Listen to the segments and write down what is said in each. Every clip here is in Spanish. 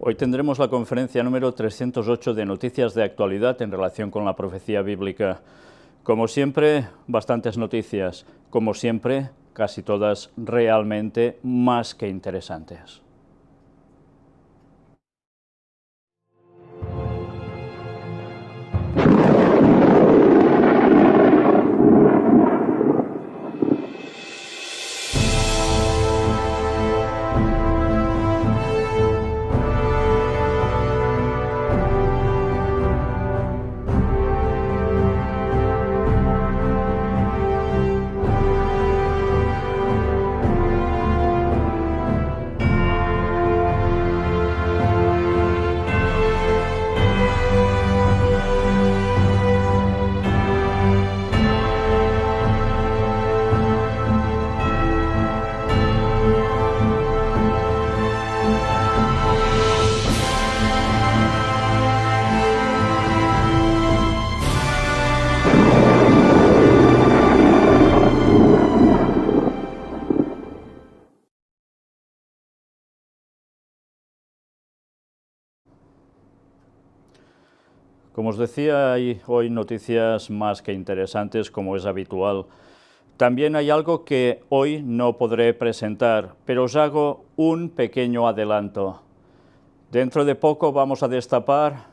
Hoy tendremos la conferencia número 308 de Noticias de Actualidad en relación con la profecía bíblica. Como siempre, bastantes noticias. Como siempre, casi todas realmente más que interesantes. Como os decía, hay hoy noticias más que interesantes, como es habitual. También hay algo que hoy no podré presentar, pero os hago un pequeño adelanto. Dentro de poco vamos a destapar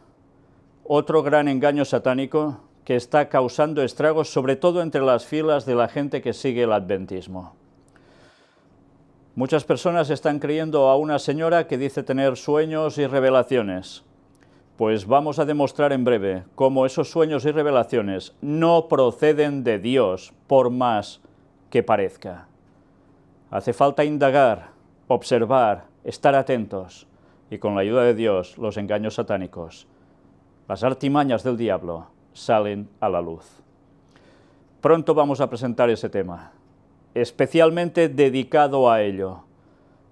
otro gran engaño satánico que está causando estragos, sobre todo entre las filas de la gente que sigue el adventismo. Muchas personas están creyendo a una señora que dice tener sueños y revelaciones. Pues vamos a demostrar en breve cómo esos sueños y revelaciones no proceden de Dios, por más que parezca. Hace falta indagar, observar, estar atentos, y con la ayuda de Dios, los engaños satánicos, las artimañas del diablo, salen a la luz. Pronto vamos a presentar ese tema, especialmente dedicado a ello,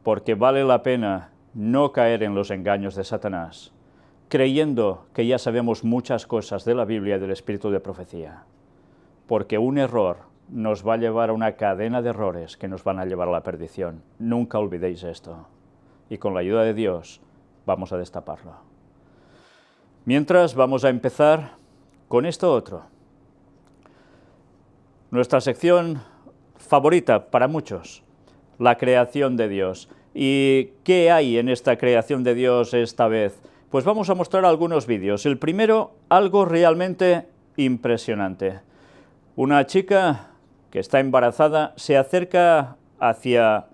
porque vale la pena no caer en los engaños de Satanás, creyendo que ya sabemos muchas cosas de la Biblia y del espíritu de profecía, porque un error nos va a llevar a una cadena de errores que nos van a llevar a la perdición. Nunca olvidéis esto, y con la ayuda de Dios vamos a destaparlo. Mientras, vamos a empezar con esto otro. Nuestra sección favorita para muchos, la creación de Dios. ¿Y qué hay en esta creación de Dios esta vez? Pues vamos a mostrar algunos vídeos. El primero, algo realmente impresionante. Una chica que está embarazada se acerca hacia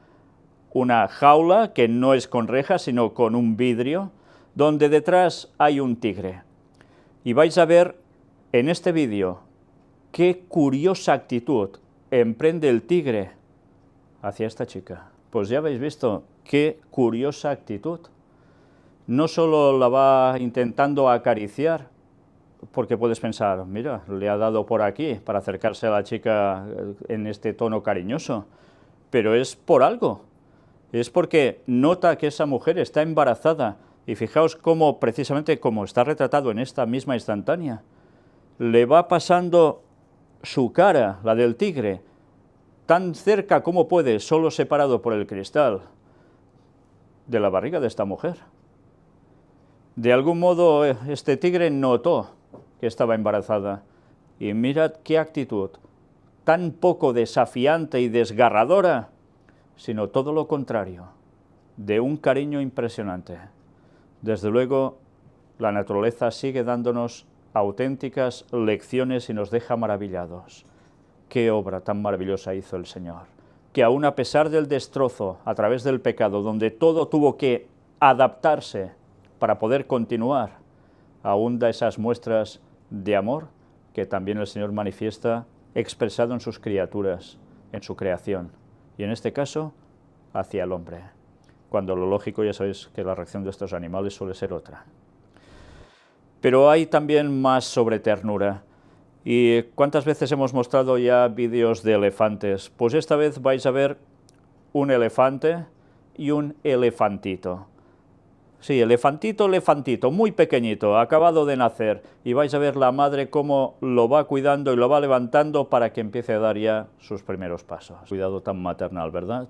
una jaula que no es con rejas, sino con un vidrio, donde detrás hay un tigre. Y vais a ver en este vídeo qué curiosa actitud emprende el tigre hacia esta chica. Pues ya habéis visto qué curiosa actitud. No solo la va intentando acariciar, porque puedes pensar, mira, le ha dado por aquí para acercarse a la chica en este tono cariñoso, pero es por algo, es porque nota que esa mujer está embarazada, y fijaos cómo, precisamente como está retratado en esta misma instantánea, le va pasando su cara, la del tigre, tan cerca como puede, solo separado por el cristal de la barriga de esta mujer. De algún modo, este tigre notó que estaba embarazada, y mirad qué actitud, tan poco desafiante y desgarradora, sino todo lo contrario, de un cariño impresionante. Desde luego, la naturaleza sigue dándonos auténticas lecciones y nos deja maravillados. Qué obra tan maravillosa hizo el Señor, que aún a pesar del destrozo, a través del pecado, donde todo tuvo que adaptarse para poder continuar, aún da esas muestras de amor que también el Señor manifiesta expresado en sus criaturas, en su creación, y en este caso, hacia el hombre, cuando lo lógico, ya sabéis que la reacción de estos animales suele ser otra. Pero hay también más sobre ternura. ¿Y cuántas veces hemos mostrado ya vídeos de elefantes? Pues esta vez vais a ver un elefante y un elefantito. Sí, elefantito, muy pequeñito, acabado de nacer, y vais a ver la madre cómo lo va cuidando y lo va levantando para que empiece a dar ya sus primeros pasos. Cuidado tan maternal, ¿verdad?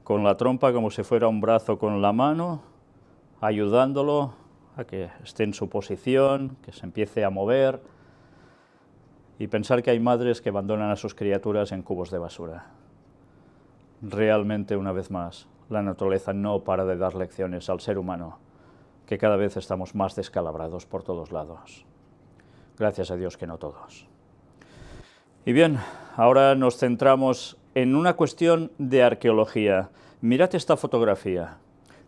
Con la trompa como si fuera un brazo con la mano, ayudándolo a que esté en su posición, que se empiece a mover, y pensar que hay madres que abandonan a sus criaturas en cubos de basura. Realmente, una vez más, la naturaleza no para de dar lecciones al ser humano, que cada vez estamos más descalabrados por todos lados. Gracias a Dios que no todos. Y bien, ahora nos centramos en una cuestión de arqueología. Mirad esta fotografía.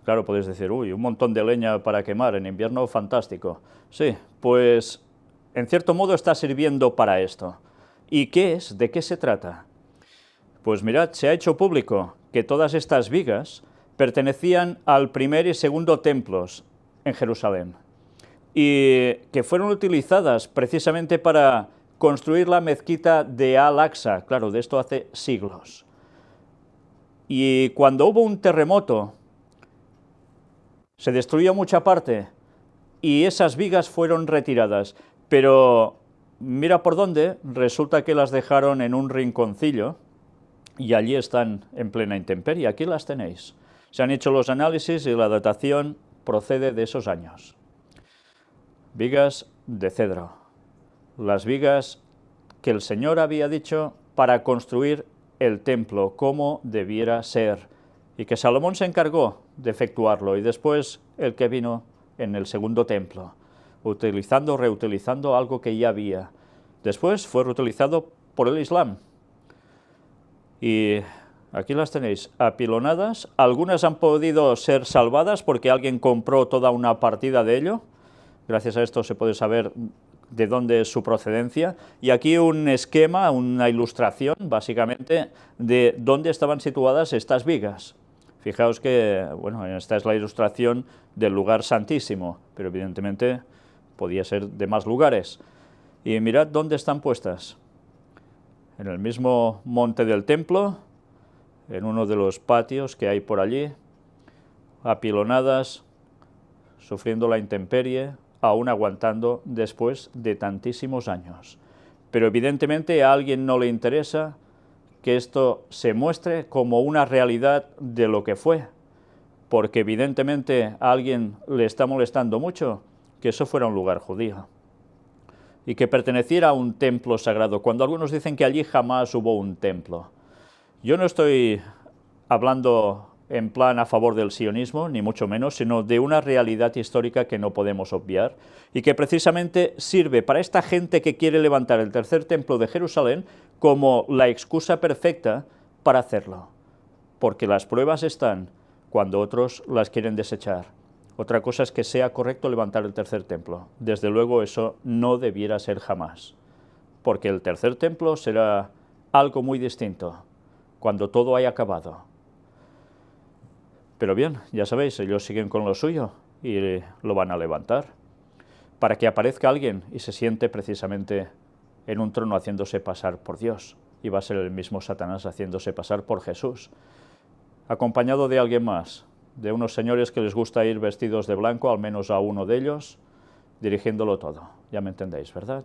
Claro, podéis decir, uy, un montón de leña para quemar en invierno, fantástico. Sí, pues en cierto modo está sirviendo para esto. ¿Y qué es? ¿De qué se trata? Pues mirad, se ha hecho público que todas estas vigas pertenecían al primer y segundo templos en Jerusalén y que fueron utilizadas precisamente para construir la mezquita de Al-Aqsa, claro, de esto hace siglos. Y cuando hubo un terremoto, se destruyó mucha parte y esas vigas fueron retiradas, pero mira por dónde, resulta que las dejaron en un rinconcillo y allí están en plena intemperie. Aquí las tenéis. Se han hecho los análisis y la datación procede de esos años. Vigas de cedro. Las vigas que el Señor había dicho para construir el templo, como debiera ser, y que Salomón se encargó de efectuarlo, y después el que vino en el segundo templo, reutilizando algo que ya había. Después fue reutilizado por el Islam. Y aquí las tenéis, apilonadas. Algunas han podido ser salvadas porque alguien compró toda una partida de ello. Gracias a esto se puede saber de dónde es su procedencia. Y aquí un esquema, una ilustración, básicamente, de dónde estaban situadas estas vigas. Fijaos que, bueno, esta es la ilustración del lugar santísimo, pero evidentemente podía ser de más lugares. Y mirad dónde están puestas. En el mismo monte del templo, en uno de los patios que hay por allí, apilonadas, sufriendo la intemperie, aún aguantando después de tantísimos años. Pero evidentemente a alguien no le interesa que esto se muestre como una realidad de lo que fue, porque evidentemente a alguien le está molestando mucho que eso fuera un lugar judío y que perteneciera a un templo sagrado, cuando algunos dicen que allí jamás hubo un templo. Yo no estoy hablando en plan a favor del sionismo, ni mucho menos, sino de una realidad histórica que no podemos obviar y que precisamente sirve para esta gente que quiere levantar el tercer templo de Jerusalén como la excusa perfecta para hacerlo, porque las pruebas están cuando otros las quieren desechar. Otra cosa es que sea correcto levantar el tercer templo. Desde luego eso no debiera ser jamás, porque el tercer templo será algo muy distinto, cuando todo haya acabado. Pero bien, ya sabéis, ellos siguen con lo suyo y lo van a levantar, para que aparezca alguien y se siente precisamente en un trono haciéndose pasar por Dios, y va a ser el mismo Satanás haciéndose pasar por Jesús, acompañado de alguien más, de unos señores que les gusta ir vestidos de blanco, al menos a uno de ellos, dirigiéndolo todo. Ya me entendéis, ¿verdad?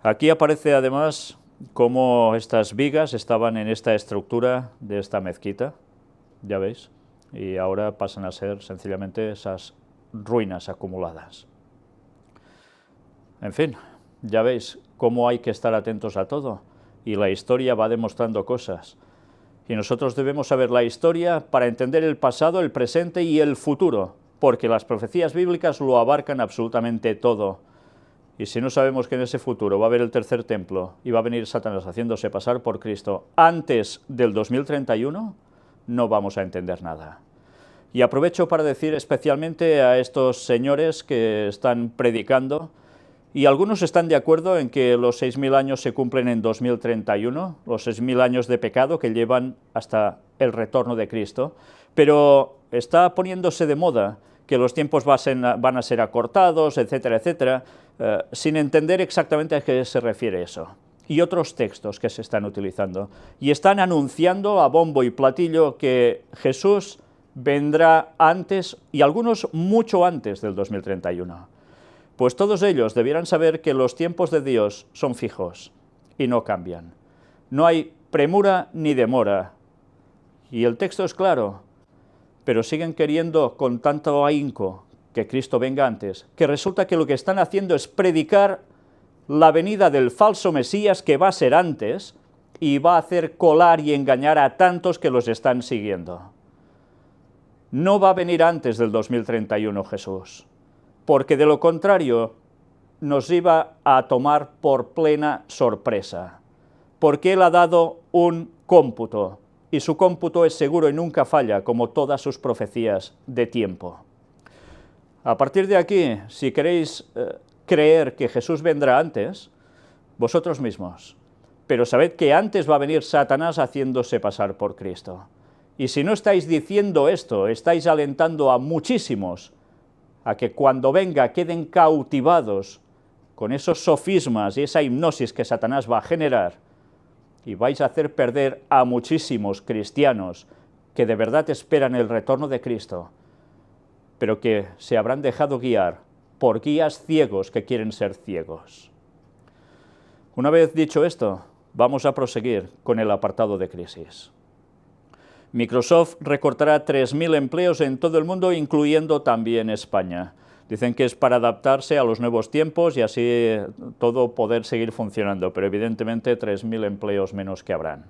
Aquí aparece además cómo estas vigas estaban en esta estructura de esta mezquita, ya veis, y ahora pasan a ser sencillamente esas ruinas acumuladas. En fin, ya veis cómo hay que estar atentos a todo, y la historia va demostrando cosas. Y nosotros debemos saber la historia para entender el pasado, el presente y el futuro, porque las profecías bíblicas lo abarcan absolutamente todo. Y si no sabemos que en ese futuro va a haber el tercer templo y va a venir Satanás haciéndose pasar por Cristo antes del 2031, no vamos a entender nada. Y aprovecho para decir especialmente a estos señores que están predicando, y algunos están de acuerdo en que los 6.000 años se cumplen en 2031, los 6.000 años de pecado que llevan hasta el retorno de Cristo, pero está poniéndose de moda que los tiempos van a ser acortados, etcétera, etcétera, sin entender exactamente a qué se refiere eso. Y otros textos que se están utilizando. Y están anunciando a bombo y platillo que Jesús vendrá antes, y algunos mucho antes del 2031. Pues todos ellos debieran saber que los tiempos de Dios son fijos y no cambian. No hay premura ni demora. Y el texto es claro. pero siguen queriendo con tanto ahínco que Cristo venga antes, que resulta que lo que están haciendo es predicar la venida del falso Mesías que va a ser antes y va a hacer colar y engañar a tantos que los están siguiendo. No va a venir antes del 2031 Jesús, porque de lo contrario nos iba a tomar por plena sorpresa, porque Él ha dado un cómputo, y su cómputo es seguro y nunca falla, como todas sus profecías de tiempo. A partir de aquí, si queréis creer que Jesús vendrá antes, vosotros mismos, pero sabed que antes va a venir Satanás haciéndose pasar por Cristo. Y si no estáis diciendo esto, estáis alentando a muchísimos a que cuando venga queden cautivados con esos sofismas y esa hipnosis que Satanás va a generar, y vais a hacer perder a muchísimos cristianos que de verdad esperan el retorno de Cristo, pero que se habrán dejado guiar por guías ciegos que quieren ser ciegos. Una vez dicho esto, vamos a proseguir con el apartado de crisis. Microsoft recortará 3.000 empleos en todo el mundo, incluyendo también España. Dicen que es para adaptarse a los nuevos tiempos y así todo poder seguir funcionando, pero evidentemente 3.000 empleos menos que habrán.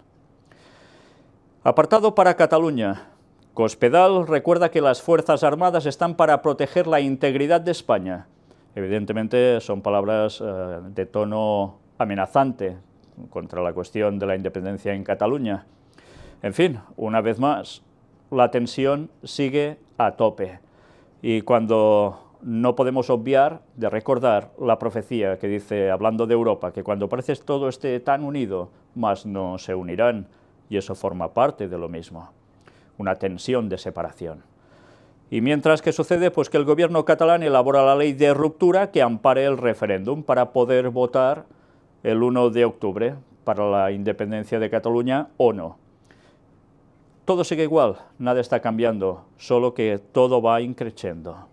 Apartado para Cataluña. Cospedal recuerda que las Fuerzas Armadas están para proteger la integridad de España. Evidentemente son palabras de tono amenazante contra la cuestión de la independencia en Cataluña. En fin, una vez más, la tensión sigue a tope. Y cuando no podemos obviar de recordar la profecía que dice, hablando de Europa, que cuando parece todo esté tan unido, más no se unirán, y eso forma parte de lo mismo, una tensión de separación. Y mientras, ¿qué sucede? Pues que el gobierno catalán elabora la ley de ruptura que ampare el referéndum para poder votar el 1 de octubre para la independencia de Cataluña o no. Todo sigue igual, nada está cambiando, solo que todo va increciendo.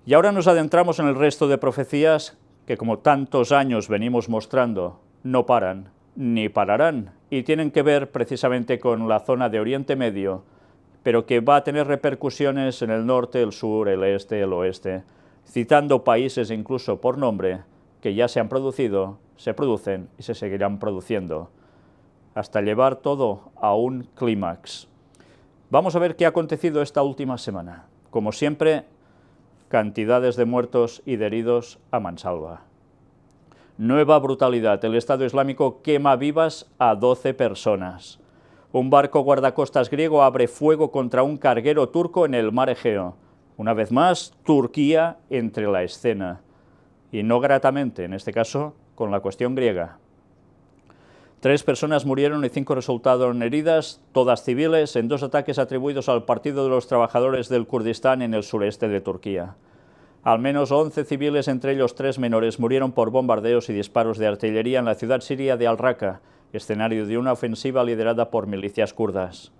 Y ahora nos adentramos en el resto de profecías que, como tantos años venimos mostrando, no paran ni pararán, y tienen que ver precisamente con la zona de Oriente Medio, pero que va a tener repercusiones en el norte, el sur, el este, el oeste, citando países incluso por nombre que ya se han producido, se producen y se seguirán produciendo, hasta llevar todo a un clímax. Vamos a ver qué ha acontecido esta última semana. Como siempre, cantidades de muertos y de heridos a mansalva. Nueva brutalidad. El Estado Islámico quema vivas a 12 personas. Un barco guardacostas griego abre fuego contra un carguero turco en el mar Egeo. Una vez más, Turquía entre la escena. Y no gratamente, en este caso, con la cuestión griega. 3 personas murieron y 5 resultaron heridas, todas civiles, en 2 ataques atribuidos al Partido de los Trabajadores del Kurdistán en el sureste de Turquía. Al menos 11 civiles, entre ellos 3 menores, murieron por bombardeos y disparos de artillería en la ciudad siria de Al-Raqqa, escenario de una ofensiva liderada por milicias kurdas.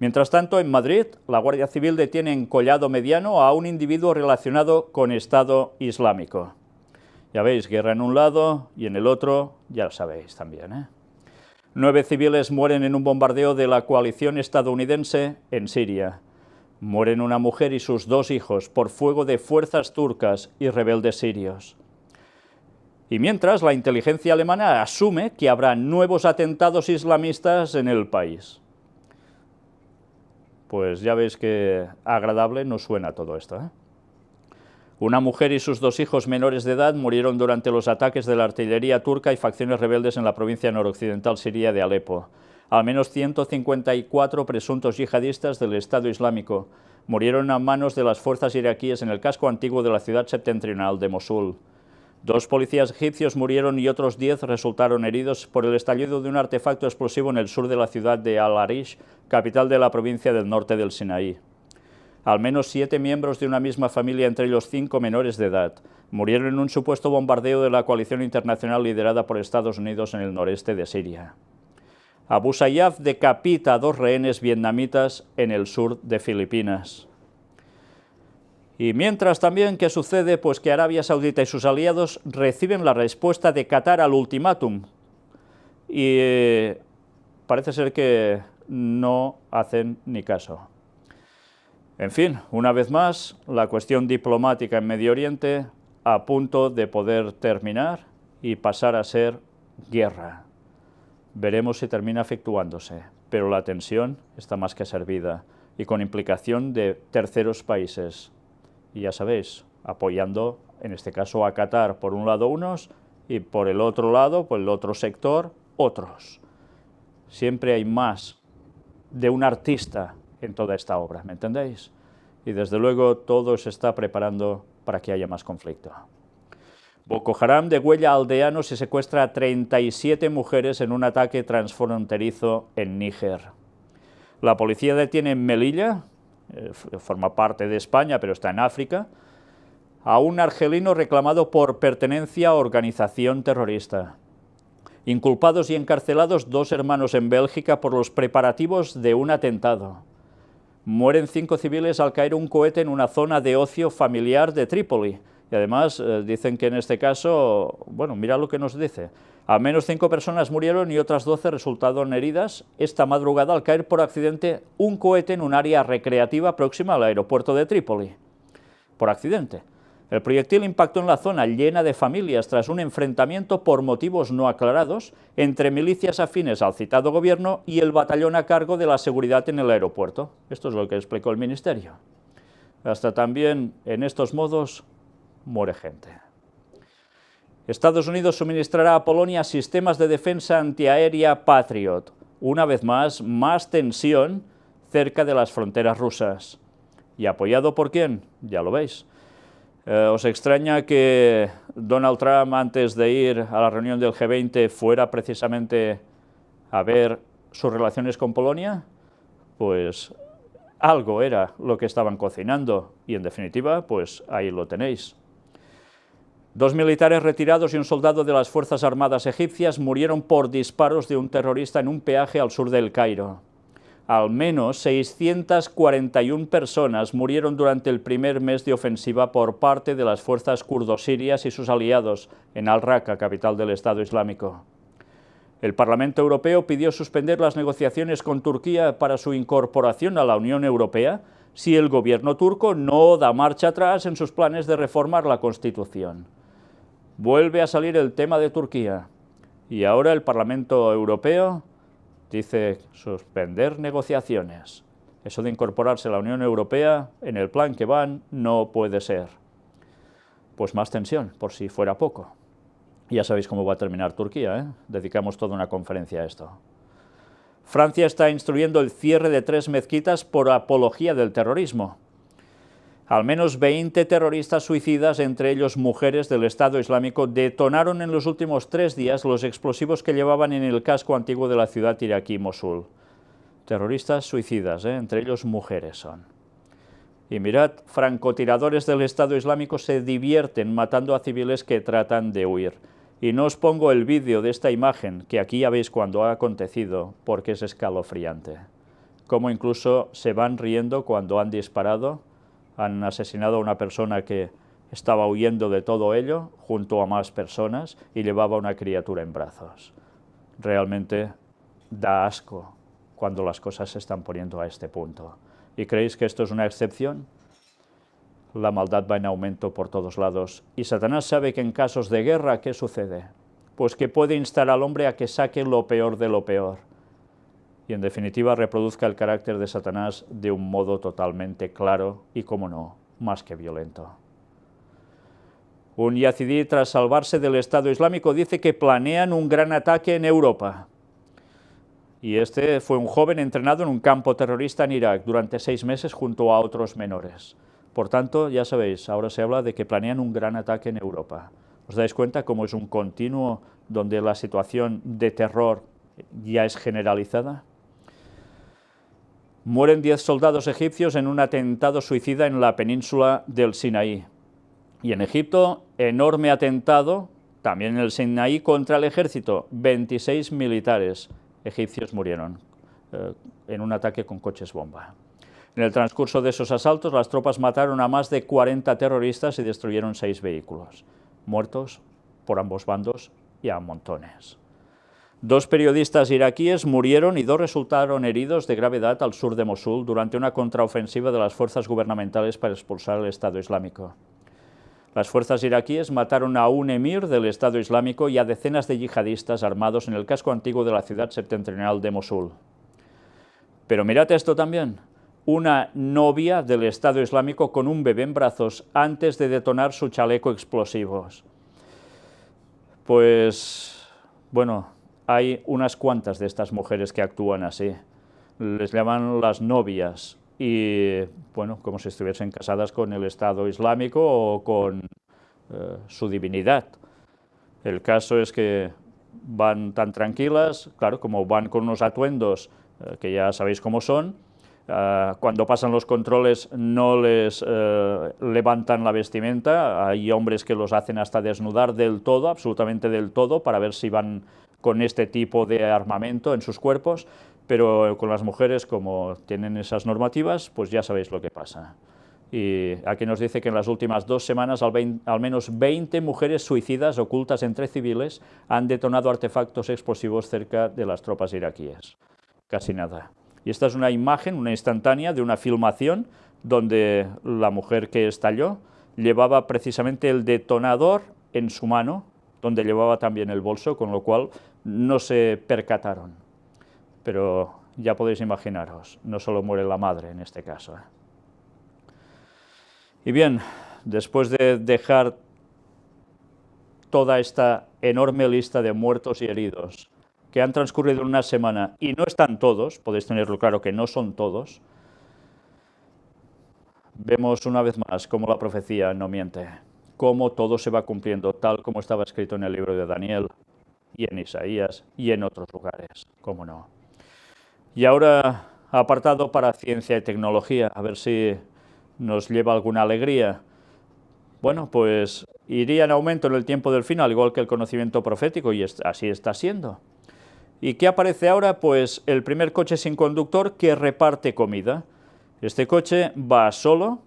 Mientras tanto, en Madrid, la Guardia Civil detiene en Collado Mediano a un individuo relacionado con Estado Islámico. Ya veis, guerra en un lado y en el otro, ya lo sabéis también, ¿eh? 9 civiles mueren en un bombardeo de la coalición estadounidense en Siria. Mueren una mujer y sus 2 hijos por fuego de fuerzas turcas y rebeldes sirios. Y mientras, la inteligencia alemana asume que habrá nuevos atentados islamistas en el país. Pues ya veis que agradable nos suena todo esto, ¿eh? Una mujer y sus 2 hijos menores de edad murieron durante los ataques de la artillería turca y facciones rebeldes en la provincia noroccidental siria de Alepo. Al menos 154 presuntos yihadistas del Estado Islámico murieron a manos de las fuerzas iraquíes en el casco antiguo de la ciudad septentrional de Mosul. 2 policías egipcios murieron y otros 10 resultaron heridos por el estallido de un artefacto explosivo en el sur de la ciudad de Al-Arish, capital de la provincia del norte del Sinaí. Al menos 7 miembros de una misma familia, entre ellos 5 menores de edad, murieron en un supuesto bombardeo de la coalición internacional liderada por Estados Unidos en el noreste de Siria. Abu Sayyaf decapita a 2 rehenes vietnamitas en el sur de Filipinas. Y mientras también, ¿qué sucede? Pues que Arabia Saudita y sus aliados reciben la respuesta de Qatar al ultimátum. Y parece ser que no hacen ni caso. En fin, una vez más, la cuestión diplomática en Medio Oriente a punto de poder terminar y pasar a ser guerra. Veremos si termina efectuándose, pero la tensión está más que servida y con implicación de terceros países. Y ya sabéis, apoyando en este caso a Qatar por un lado unos y por el otro lado, por el otro sector, otros. Siempre hay más de un artista en toda esta obra, ¿me entendéis? Y desde luego todo se está preparando para que haya más conflicto. Boko Haram degüella aldeanos y secuestra a 37 mujeres en un ataque transfronterizo en Níger. La policía detiene en Melilla, forma parte de España pero está en África, a un argelino reclamado por pertenencia a organización terrorista. Inculpados y encarcelados 2 hermanos en Bélgica por los preparativos de un atentado. Mueren 5 civiles al caer un cohete en una zona de ocio familiar de Trípoli. Y además dicen que en este caso, bueno, mira lo que nos dice, al menos 5 personas murieron y otras 12 resultaron heridas esta madrugada al caer por accidente un cohete en un área recreativa próxima al aeropuerto de Trípoli. Por accidente. El proyectil impactó en la zona llena de familias tras un enfrentamiento por motivos no aclarados entre milicias afines al citado gobierno y el batallón a cargo de la seguridad en el aeropuerto. Esto es lo que explicó el ministerio. Hasta también en estos modos muere gente. Estados Unidos suministrará a Polonia sistemas de defensa antiaérea Patriot. Una vez más tensión cerca de las fronteras rusas. ¿Y apoyado por quién? Ya lo veis. ¿Os extraña que Donald Trump, antes de ir a la reunión del G20, fuera precisamente a ver sus relaciones con Polonia? Pues algo era lo que estaban cocinando y, en definitiva, pues ahí lo tenéis. 2 militares retirados y un soldado de las Fuerzas Armadas egipcias murieron por disparos de un terrorista en un peaje al sur del Cairo. Al menos 641 personas murieron durante el primer mes de ofensiva por parte de las fuerzas kurdo-sirias y sus aliados en Al-Raqqa, capital del Estado Islámico. El Parlamento Europeo pidió suspender las negociaciones con Turquía para su incorporación a la Unión Europea si el gobierno turco no da marcha atrás en sus planes de reformar la Constitución. Vuelve a salir el tema de Turquía y ahora el Parlamento Europeo dice suspender negociaciones. Eso de incorporarse a la Unión Europea, en el plan que van, no puede ser. Pues más tensión, por si fuera poco. Ya sabéis cómo va a terminar Turquía, ¿eh? Dedicamos toda una conferencia a esto. Francia está instruyendo el cierre de 3 mezquitas por apología del terrorismo. Al menos 20 terroristas suicidas, entre ellos mujeres del Estado Islámico, detonaron en los últimos 3 días los explosivos que llevaban en el casco antiguo de la ciudad iraquí Mosul. Terroristas suicidas, entre ellos mujeres son. Y mirad, francotiradores del Estado Islámico se divierten matando a civiles que tratan de huir. Y no os pongo el vídeo de esta imagen, que aquí ya veis cuando ha acontecido, porque es escalofriante. Cómo incluso se van riendo cuando han disparado. Han asesinado a una persona que estaba huyendo de todo ello, junto a más personas, y llevaba una criatura en brazos. Realmente da asco cuando las cosas se están poniendo a este punto. ¿Y creéis que esto es una excepción? La maldad va en aumento por todos lados, y Satanás sabe que en casos de guerra, ¿qué sucede? Pues que puede instar al hombre a que saque lo peor de lo peor. Y en definitiva reproduzca el carácter de Satanás de un modo totalmente claro y, como no, más que violento. Un yazidí, tras salvarse del Estado Islámico, dice que planean un gran ataque en Europa. Y este fue un joven entrenado en un campo terrorista en Irak durante 6 meses junto a otros menores. Por tanto, ya sabéis, ahora se habla de que planean un gran ataque en Europa. ¿Os dais cuenta cómo es un continuo donde la situación de terror ya es generalizada? Mueren 10 soldados egipcios en un atentado suicida en la península del Sinaí. Y en Egipto, enorme atentado, también en el Sinaí, contra el ejército. 26 militares egipcios murieron en un ataque con coches bomba. En el transcurso de esos asaltos, las tropas mataron a más de 40 terroristas y destruyeron 6 vehículos. Muertos por ambos bandos y a montones. 2 periodistas iraquíes murieron y 2 resultaron heridos de gravedad al sur de Mosul durante una contraofensiva de las fuerzas gubernamentales para expulsar al Estado Islámico. Las fuerzas iraquíes mataron a un emir del Estado Islámico y a decenas de yihadistas armados en el casco antiguo de la ciudad septentrional de Mosul. Pero mirad esto también, una novia del Estado Islámico con un bebé en brazos antes de detonar su chaleco explosivos. Pues, bueno, hay unas cuantas de estas mujeres que actúan así. Les llaman las novias. Y, bueno, como si estuviesen casadas con el Estado Islámico o con su divinidad. El caso es que van tan tranquilas, claro, como van con unos atuendos que ya sabéis cómo son, cuando pasan los controles no les levantan la vestimenta, hay hombres que los hacen hasta desnudar del todo, absolutamente del todo, para ver si van con este tipo de armamento en sus cuerpos, pero con las mujeres, como tienen esas normativas, pues ya sabéis lo que pasa. Y aquí nos dice que en las últimas 2 semanas al menos 20 mujeres suicidas ocultas entre civiles han detonado artefactos explosivos cerca de las tropas iraquíes. Casi nada. Y esta es una imagen, una instantánea de una filmación donde la mujer que estalló llevaba precisamente el detonador en su mano, donde llevaba también el bolso, con lo cual no se percataron. Pero ya podéis imaginaros, no solo muere la madre en este caso. Y bien, después de dejar toda esta enorme lista de muertos y heridos, que han transcurrido una semana, y no están todos, podéis tenerlo claro que no son todos, vemos una vez más cómo la profecía no miente, cómo todo se va cumpliendo tal como estaba escrito en el libro de Daniel, y en Isaías, y en otros lugares, cómo no. Y ahora, apartado para ciencia y tecnología, a ver si nos lleva alguna alegría. Bueno, pues iría en aumento en el tiempo del fin, al igual que el conocimiento profético, y así está siendo. ¿Y qué aparece ahora? Pues el primer coche sin conductor que reparte comida. Este coche va solo,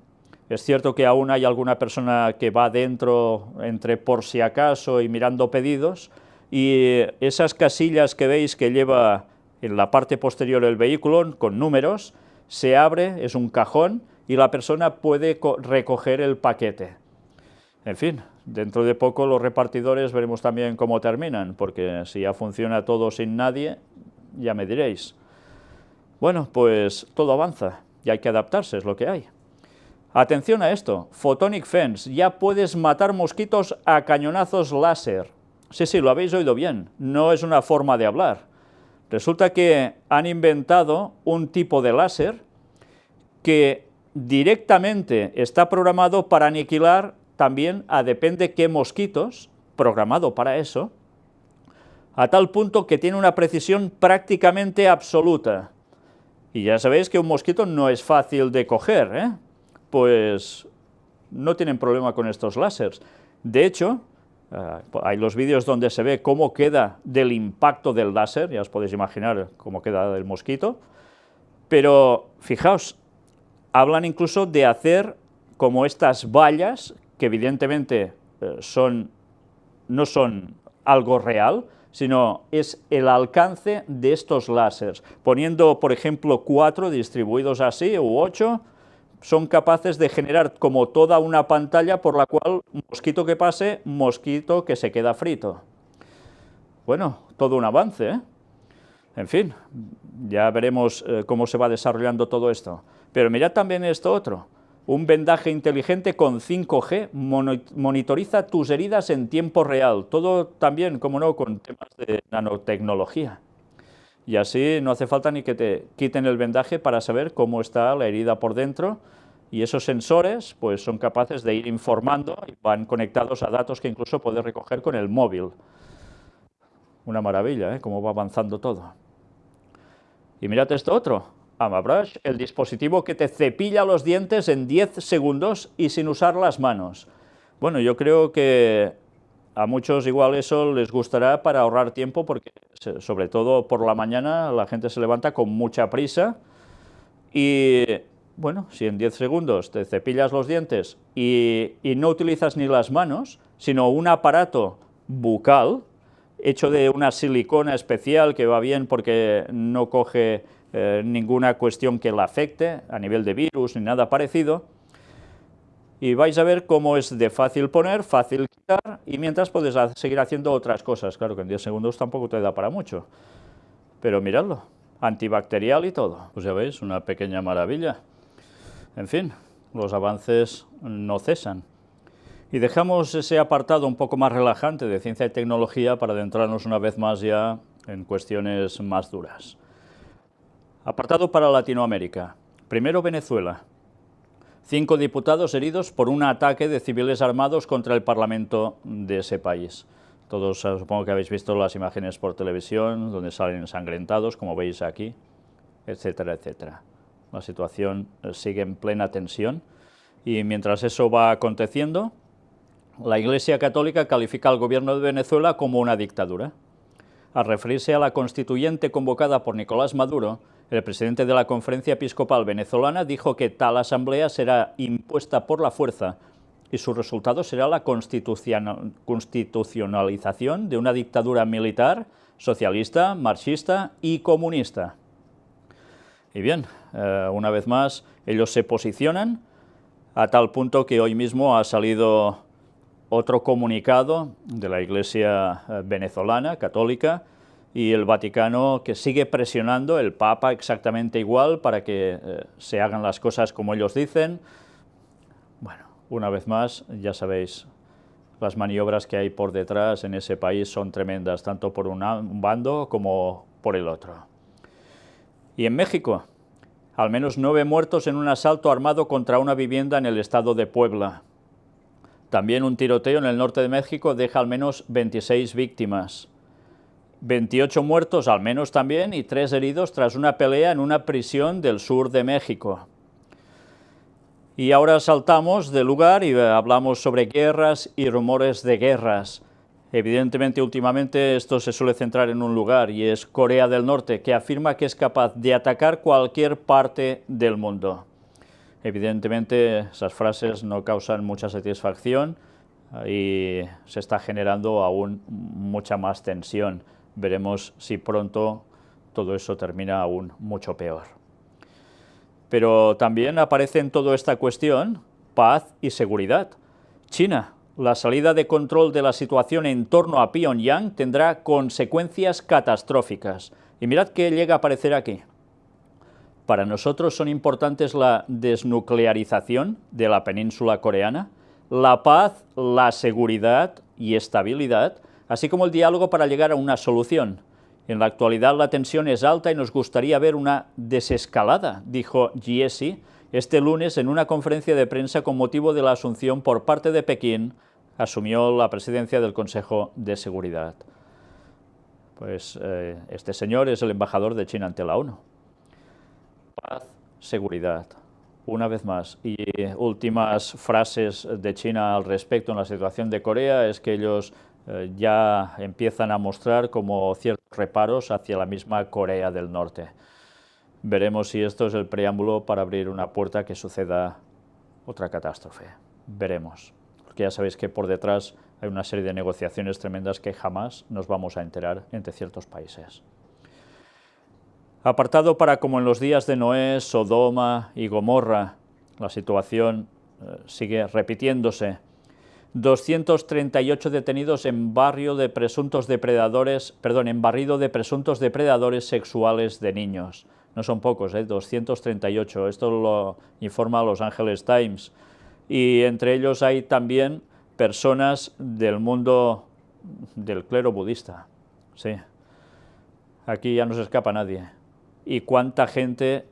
es cierto que aún hay alguna persona que va dentro, entre por si acaso y mirando pedidos, y esas casillas que veis que lleva en la parte posterior del vehículo, con números, se abre, es un cajón, y la persona puede recoger el paquete. En fin, dentro de poco los repartidores veremos también cómo terminan, porque si ya funciona todo sin nadie, ya me diréis. Bueno, pues todo avanza, y hay que adaptarse, es lo que hay. Atención a esto, Photonic Fence, ya puedes matar mosquitos a cañonazos láser. Sí, lo habéis oído bien, no es una forma de hablar. Resulta que han inventado un tipo de láser que directamente está programado para aniquilar también a depende qué mosquitos, programado para eso, a tal punto que tiene una precisión prácticamente absoluta. Y ya sabéis que un mosquito no es fácil de coger, ¿eh? Pues no tienen problema con estos láseres. De hecho, hay los vídeos donde se ve cómo queda del impacto del láser, ya os podéis imaginar cómo queda el mosquito, pero fijaos, hablan incluso de hacer como estas vallas, que evidentemente no son algo real, sino es el alcance de estos láseres. Poniendo, por ejemplo, 4 distribuidos así, u 8, son capaces de generar como toda una pantalla por la cual mosquito que pase, mosquito que se queda frito. Bueno, todo un avance, ¿eh? En fin, ya veremos cómo se va desarrollando todo esto. Pero mirad también esto otro. Un vendaje inteligente con 5G monitoriza tus heridas en tiempo real. Todo también, como no, con temas de nanotecnología. Y así no hace falta ni que te quiten el vendaje para saber cómo está la herida por dentro. Y esos sensores pues son capaces de ir informando y van conectados a datos que incluso puedes recoger con el móvil. Una maravilla, ¿eh? Cómo va avanzando todo. Y mirad esto otro. AmaBrush, el dispositivo que te cepilla los dientes en 10 segundos y sin usar las manos. Bueno, yo creo que a muchos igual eso les gustará para ahorrar tiempo, porque sobre todo por la mañana la gente se levanta con mucha prisa y, bueno, si en 10 segundos te cepillas los dientes y no utilizas ni las manos, sino un aparato bucal, hecho de una silicona especial que va bien porque no coge ninguna cuestión que la afecte a nivel de virus ni nada parecido. Y vais a ver cómo es de fácil poner, fácil quitar, y mientras puedes seguir haciendo otras cosas. Claro que en 10 segundos tampoco te da para mucho, pero miradlo, antibacterial y todo. Pues ya veis, una pequeña maravilla. En fin, los avances no cesan. Y dejamos ese apartado un poco más relajante de ciencia y tecnología para adentrarnos una vez más ya en cuestiones más duras. Apartado para Latinoamérica. Primero Venezuela. 5 diputados heridos por un ataque de civiles armados contra el Parlamento de ese país. Todos supongo que habéis visto las imágenes por televisión, donde salen ensangrentados, como veis aquí, etcétera, etcétera. La situación sigue en plena tensión y mientras eso va aconteciendo, la Iglesia Católica califica al gobierno de Venezuela como una dictadura. Al referirse a la constituyente convocada por Nicolás Maduro, el presidente de la Conferencia Episcopal Venezolana dijo que tal asamblea será impuesta por la fuerza y su resultado será la constitucionalización de una dictadura militar, socialista, marxista y comunista. Y bien, una vez más, ellos se posicionan a tal punto que hoy mismo ha salido otro comunicado de la Iglesia venezolana, católica, y el Vaticano que sigue presionando, el Papa exactamente igual, para que se hagan las cosas como ellos dicen. Bueno, una vez más, ya sabéis, las maniobras que hay por detrás en ese país son tremendas, tanto por un bando como por el otro. Y en México, al menos 9 muertos en un asalto armado contra una vivienda en el estado de Puebla. También un tiroteo en el norte de México deja al menos 26 víctimas. 28 muertos al menos también y 3 heridos tras una pelea en una prisión del sur de México. Y ahora saltamos de lugar y hablamos sobre guerras y rumores de guerras. Evidentemente, últimamente esto se suele centrar en un lugar y es Corea del Norte, que afirma que es capaz de atacar cualquier parte del mundo. Evidentemente, esas frases no causan mucha satisfacción y se está generando aún mucha más tensión. Veremos si pronto todo eso termina aún mucho peor. Pero también aparece en toda esta cuestión paz y seguridad. China, la salida de control de la situación en torno a Pyongyang tendrá consecuencias catastróficas. Y mirad qué llega a aparecer aquí. Para nosotros son importantes la desnuclearización de la península coreana, la paz, la seguridad y estabilidad, así como el diálogo para llegar a una solución. En la actualidad la tensión es alta y nos gustaría ver una desescalada, dijo Giesi este lunes en una conferencia de prensa con motivo de la asunción por parte de Pekín, asumió la presidencia del Consejo de Seguridad. Pues este señor es el embajador de China ante la ONU. Paz, seguridad. Una vez más, y últimas frases de China al respecto en la situación de Corea es que ellos ya empiezan a mostrar como ciertos reparos hacia la misma Corea del Norte. Veremos si esto es el preámbulo para abrir una puerta que suceda otra catástrofe. Veremos, porque ya sabéis que por detrás hay una serie de negociaciones tremendas que jamás nos vamos a enterar entre ciertos países. Apartado para como en los días de Noé, Sodoma y Gomorra, la situación sigue repitiéndose. 238 detenidos en barrio de presuntos depredadores, en barrido de presuntos depredadores sexuales de niños. No son pocos, 238. Esto lo informa Los Angeles Times. Y entre ellos hay también personas del mundo del clero budista. Sí. Aquí ya no se escapa nadie. Y cuánta gente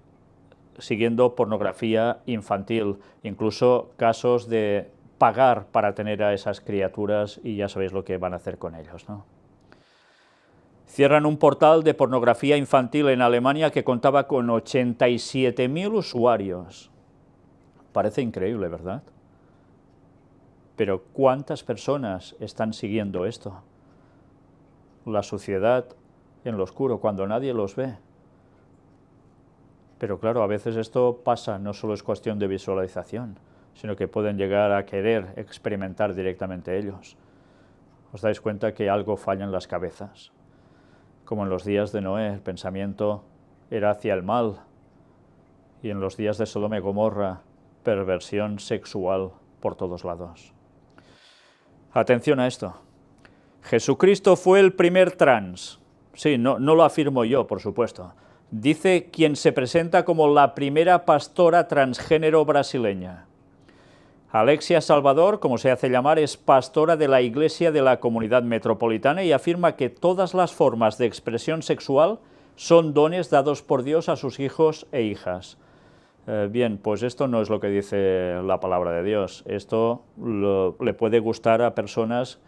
siguiendo pornografía infantil, incluso casos de pagar para tener a esas criaturas y ya sabéis lo que van a hacer con ellos, ¿no? Cierran un portal de pornografía infantil en Alemania que contaba con 87.000 usuarios. Parece increíble, ¿verdad? Pero ¿cuántas personas están siguiendo esto? La suciedad en lo oscuro, cuando nadie los ve. Pero claro, a veces esto pasa, no solo es cuestión de visualización, sino que pueden llegar a querer experimentar directamente ellos. os dais cuenta que algo falla en las cabezas. Como en los días de Noé, el pensamiento era hacia el mal, y en los días de Sodoma y Gomorra, perversión sexual por todos lados. Atención a esto. Jesucristo fue el primer trans. Sí, no lo afirmo yo, por supuesto. Dice quien se presenta como la primera pastora transgénero brasileña. Alexia Salvador, como se hace llamar, es pastora de la Iglesia de la Comunidad Metropolitana y afirma que todas las formas de expresión sexual son dones dados por Dios a sus hijos e hijas. Bien, pues esto no es lo que dice la palabra de Dios. Esto le puede gustar a personas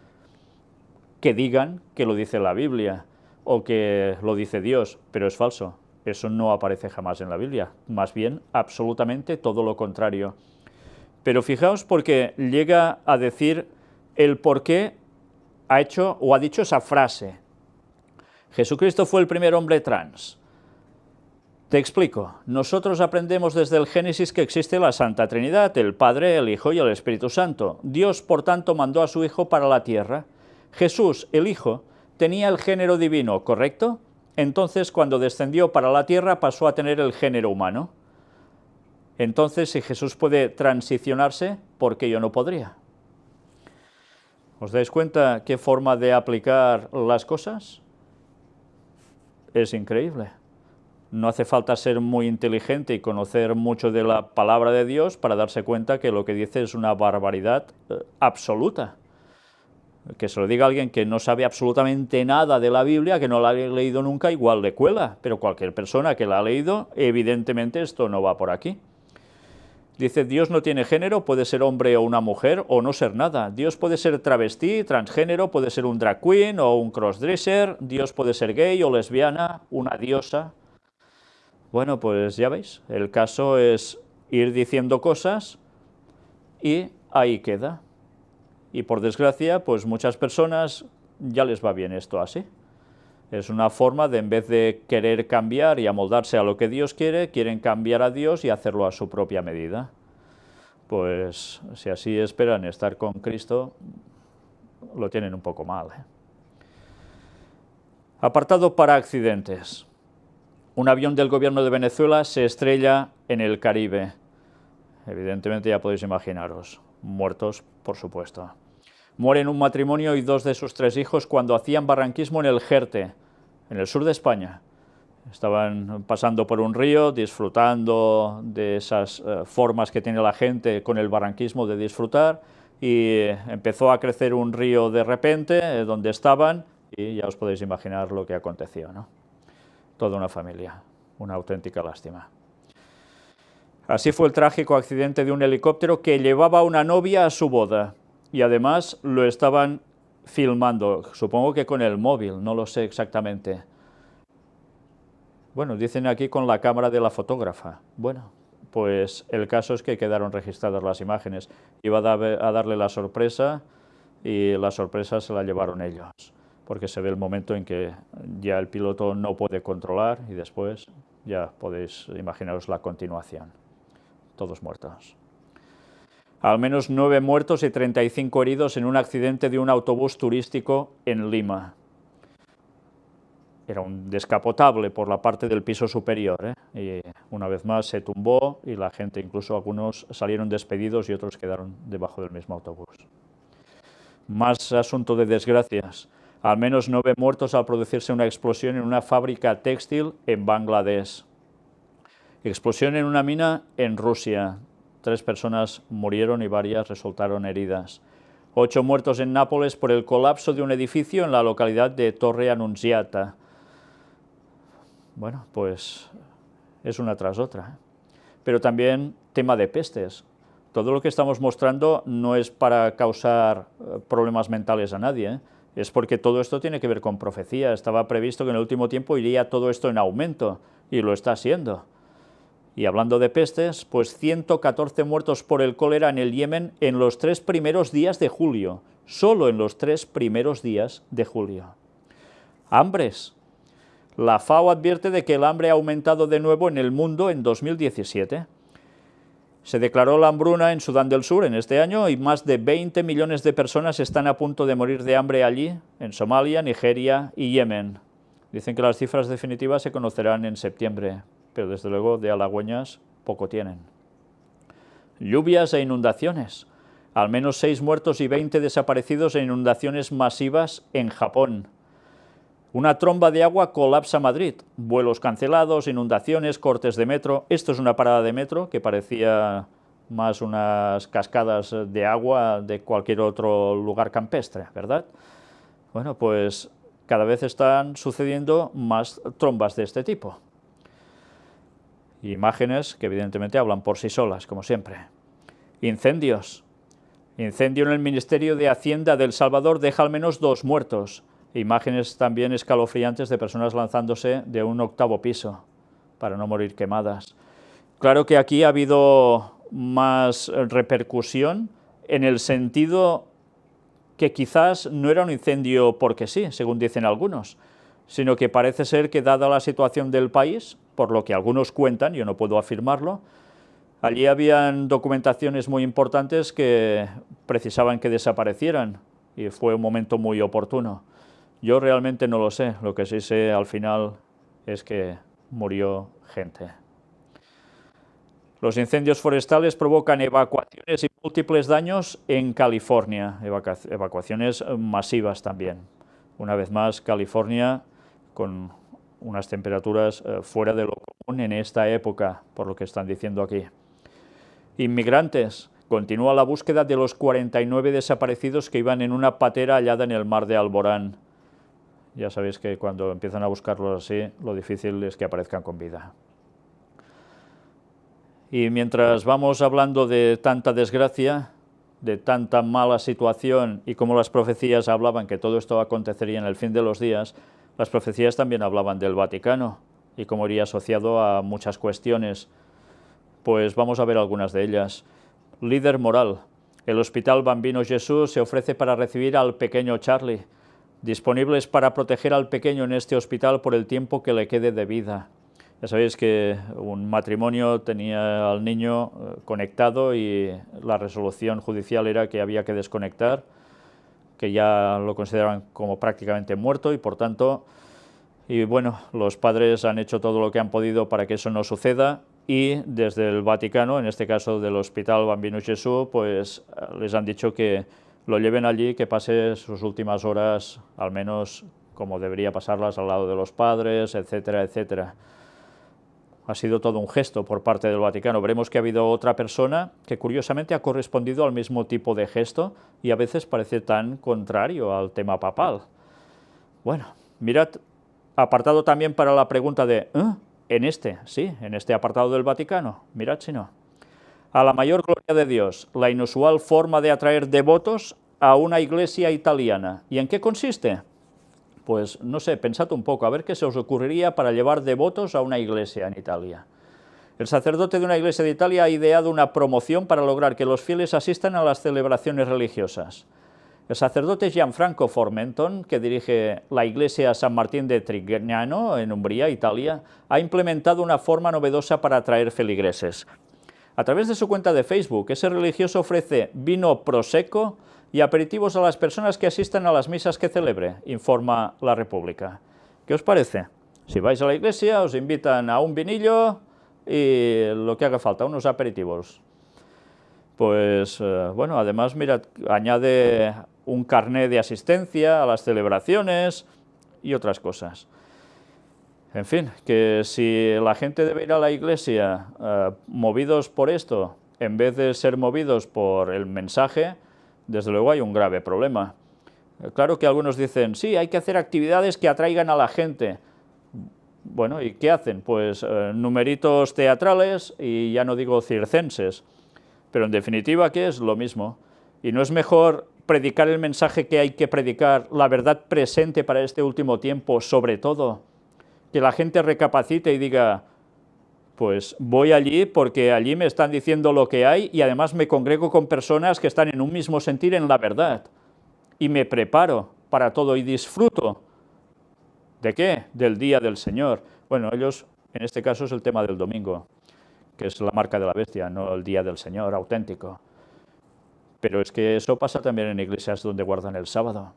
que digan que lo dice la Biblia o que lo dice Dios, pero es falso. Eso no aparece jamás en la Biblia. Más bien, absolutamente todo lo contrario. Pero fijaos porque llega a decir el por qué ha hecho o ha dicho esa frase. Jesucristo fue el primer hombre trans. Te explico. Nosotros aprendemos desde el Génesis que existe la Santa Trinidad, el Padre, el Hijo y el Espíritu Santo. Dios, por tanto, mandó a su Hijo para la tierra. Jesús, el Hijo, tenía el género divino, ¿correcto? Entonces, cuando descendió para la tierra, pasó a tener el género humano. Entonces, si Jesús puede transicionarse, ¿por qué yo no podría? ¿Os dais cuenta qué forma de aplicar las cosas? Es increíble. No hace falta ser muy inteligente y conocer mucho de la palabra de Dios para darse cuenta que lo que dice es una barbaridad absoluta. Que se lo diga a alguien que no sabe absolutamente nada de la Biblia, que no la ha leído nunca, igual le cuela, pero cualquier persona que la ha leído, evidentemente esto no va por aquí. Dice, Dios no tiene género, puede ser hombre o una mujer o no ser nada. Dios puede ser travesti, transgénero, puede ser un drag queen o un crossdresser, Dios puede ser gay o lesbiana, una diosa. Bueno, pues ya veis, el caso es ir diciendo cosas y ahí queda. Y por desgracia, pues muchas personas ya les va bien esto así. Es una forma de, en vez de querer cambiar y amoldarse a lo que Dios quiere, quieren cambiar a Dios y hacerlo a su propia medida. Pues si así esperan estar con Cristo, lo tienen un poco mal, ¿eh? Apartado para accidentes. Un avión del gobierno de Venezuela se estrella en el Caribe. Evidentemente ya podéis imaginaros, muertos, por supuesto. Mueren un matrimonio y 2 de sus 3 hijos cuando hacían barranquismo en el Jerte, en el sur de España. Estaban pasando por un río, disfrutando de esas formas que tiene la gente con el barranquismo de disfrutar, y empezó a crecer un río de repente donde estaban, y ya os podéis imaginar lo que aconteció, ¿no? Toda una familia, una auténtica lástima. Así fue el trágico accidente de un helicóptero que llevaba a una novia a su boda. Y además lo estaban filmando, supongo que con el móvil, no lo sé exactamente. Bueno, dicen aquí con la cámara de la fotógrafa. Bueno, pues el caso es que quedaron registradas las imágenes. Iba a darle la sorpresa y la sorpresa se la llevaron ellos, porque se ve el momento en que ya el piloto no puede controlar y después ya podéis imaginaros la continuación. Todos muertos. Al menos 9 muertos y 35 heridos en un accidente de un autobús turístico en Lima. Era un descapotable por la parte del piso superior, y una vez más se tumbó y la gente, incluso algunos salieron despedidos y otros quedaron debajo del mismo autobús. Más asunto de desgracias. Al menos 9 muertos al producirse una explosión en una fábrica textil en Bangladesh. Explosión en una mina en Rusia. 3 personas murieron y varias resultaron heridas. 8 muertos en Nápoles por el colapso de un edificio en la localidad de Torre Annunziata. Bueno, pues es una tras otra. Pero también tema de pestes. Todo lo que estamos mostrando no es para causar problemas mentales a nadie, es porque todo esto tiene que ver con profecía. Estaba previsto que en el último tiempo iría todo esto en aumento, y lo está haciendo. Y hablando de pestes, pues 114 muertos por el cólera en el Yemen en los 3 primeros días de julio, solo en los 3 primeros días de julio. Hambres. La FAO advierte de que el hambre ha aumentado de nuevo en el mundo en 2017. Se declaró la hambruna en Sudán del Sur en este año y más de 20 millones de personas están a punto de morir de hambre allí, en Somalia, Nigeria y Yemen. Dicen que las cifras definitivas se conocerán en septiembre, pero desde luego de halagüeñas poco tienen. Lluvias e inundaciones. Al menos 6 muertos y 20 desaparecidos en inundaciones masivas en Japón. Una tromba de agua colapsa Madrid. Vuelos cancelados, inundaciones, cortes de metro. Esto es una parada de metro que parecía más unas cascadas de agua de cualquier otro lugar campestre, ¿verdad? Bueno, pues cada vez están sucediendo más trombas de este tipo. Imágenes que evidentemente hablan por sí solas, como siempre. Incendios. Incendio en el Ministerio de Hacienda de El Salvador deja al menos 2 muertos. Imágenes también escalofriantes de personas lanzándose de un 8º piso para no morir quemadas. Claro que aquí ha habido más repercusión en el sentido que quizás no era un incendio porque sí, según dicen algunos, sino que parece ser que dada la situación del país, por lo que algunos cuentan, yo no puedo afirmarlo, allí habían documentaciones muy importantes que precisaban que desaparecieran y fue un momento muy oportuno. Yo realmente no lo sé, lo que sí sé al final es que murió gente. Los incendios forestales provocan evacuaciones y múltiples daños en California, evacuaciones masivas también. Una vez más, California con unas temperaturas fuera de lo común en esta época, por lo que están diciendo aquí. Inmigrantes. Continúa la búsqueda de los 49 desaparecidos que iban en una patera hallada en el mar de Alborán. Ya sabéis que cuando empiezan a buscarlos así, lo difícil es que aparezcan con vida. Y mientras vamos hablando de tanta desgracia, de tanta mala situación, y como las profecías hablaban que todo esto acontecería en el fin de los días, las profecías también hablaban del Vaticano, y cómo iría asociado a muchas cuestiones. Pues vamos a ver algunas de ellas. Líder moral. El Hospital Bambino Jesús se ofrece para recibir al pequeño Charlie, disponibles para proteger al pequeño en este hospital por el tiempo que le quede de vida. Ya sabéis que un matrimonio tenía al niño conectado y la resolución judicial era que había que desconectar, que ya lo consideraban como prácticamente muerto y por tanto, bueno, los padres han hecho todo lo que han podido para que eso no suceda y desde el Vaticano, en este caso del Hospital Bambino Jesús, pues les han dicho que lo lleven allí, que pase sus últimas horas, al menos como debería pasarlas al lado de los padres, etcétera, etcétera. Ha sido todo un gesto por parte del Vaticano. Veremos que ha habido otra persona que curiosamente ha correspondido al mismo tipo de gesto y a veces parece tan contrario al tema papal. Bueno, mirad, apartado también para la pregunta de en este apartado del Vaticano, mirad si no. A la mayor gloria de Dios, la inusual forma de atraer devotos a una iglesia italiana. ¿Y en qué consiste? Pues no sé, pensad un poco, a ver qué se os ocurriría para llevar devotos a una iglesia en Italia. El sacerdote de una iglesia de Italia ha ideado una promoción para lograr que los fieles asistan a las celebraciones religiosas. El sacerdote Gianfranco Formenton, que dirige la iglesia San Martín de Trignano, en Umbría, Italia, ha implementado una forma novedosa para atraer feligreses. A través de su cuenta de Facebook, ese religioso ofrece vino prosecco y aperitivos a las personas que asistan a las misas que celebre, informa La República. ¿Qué os parece? Si vais a la iglesia, os invitan a un vinillo y lo que haga falta, unos aperitivos. Pues, bueno, además, mirad, añade un carné de asistencia a las celebraciones y otras cosas. En fin, que si la gente debe ir a la iglesia movidos por esto, en vez de ser movidos por el mensaje, desde luego hay un grave problema. Claro que algunos dicen, sí, hay que hacer actividades que atraigan a la gente. Bueno, ¿y qué hacen? Pues numeritos teatrales y ya no digo circenses. Pero en definitiva, ¿qué es? Lo mismo. ¿Y no es mejor predicar el mensaje que hay que predicar, la verdad presente para este último tiempo, sobre todo? Que la gente recapacite y diga, pues voy allí porque allí me están diciendo lo que hay y además me congrego con personas que están en un mismo sentir en la verdad. Y me preparo para todo y disfruto. ¿De qué? Del día del Señor. Bueno, ellos, en este caso es el tema del domingo. que es la marca de la bestia, no el día del Señor auténtico. Pero es que eso pasa también en iglesias donde guardan el sábado,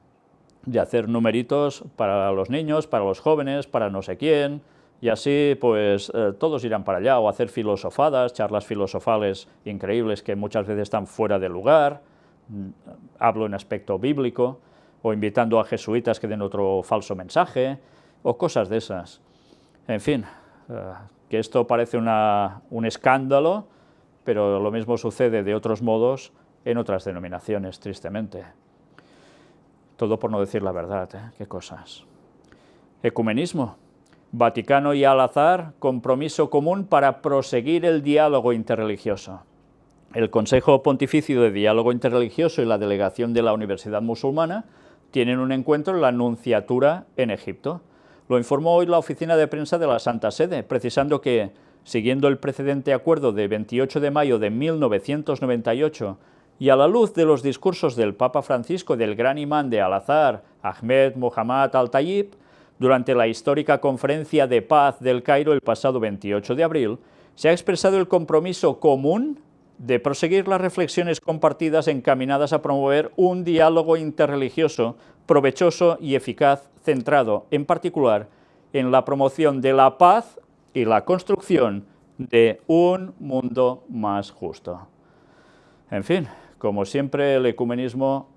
de hacer numeritos para los niños, para los jóvenes, para no sé quién, y así pues todos irán para allá, o hacer filosofadas, charlas filosofales increíbles que muchas veces están fuera de lugar, hablo en aspecto bíblico, o invitando a jesuitas que den otro falso mensaje, o cosas de esas. En fin, que esto parece un escándalo, pero lo mismo sucede de otros modos en otras denominaciones, tristemente. Todo por no decir la verdad, ¿eh? Qué cosas. Ecumenismo. Vaticano y Al-Azhar, compromiso común para proseguir el diálogo interreligioso. El Consejo Pontificio de Diálogo Interreligioso y la Delegación de la Universidad Musulmana tienen un encuentro en la Nunciatura en Egipto. Lo informó hoy la oficina de prensa de la Santa Sede, precisando que, siguiendo el precedente acuerdo de 28 de mayo de 1998 y a la luz de los discursos del Papa Francisco y del gran imán de Al-Azhar, Ahmed Mohammad Al-Tayyib, durante la histórica Conferencia de Paz del Cairo el pasado 28 de abril, se ha expresado el compromiso común de proseguir las reflexiones compartidas encaminadas a promover un diálogo interreligioso provechoso y eficaz, centrado en particular en la promoción de la paz y la construcción de un mundo más justo. En fin, como siempre, el ecumenismo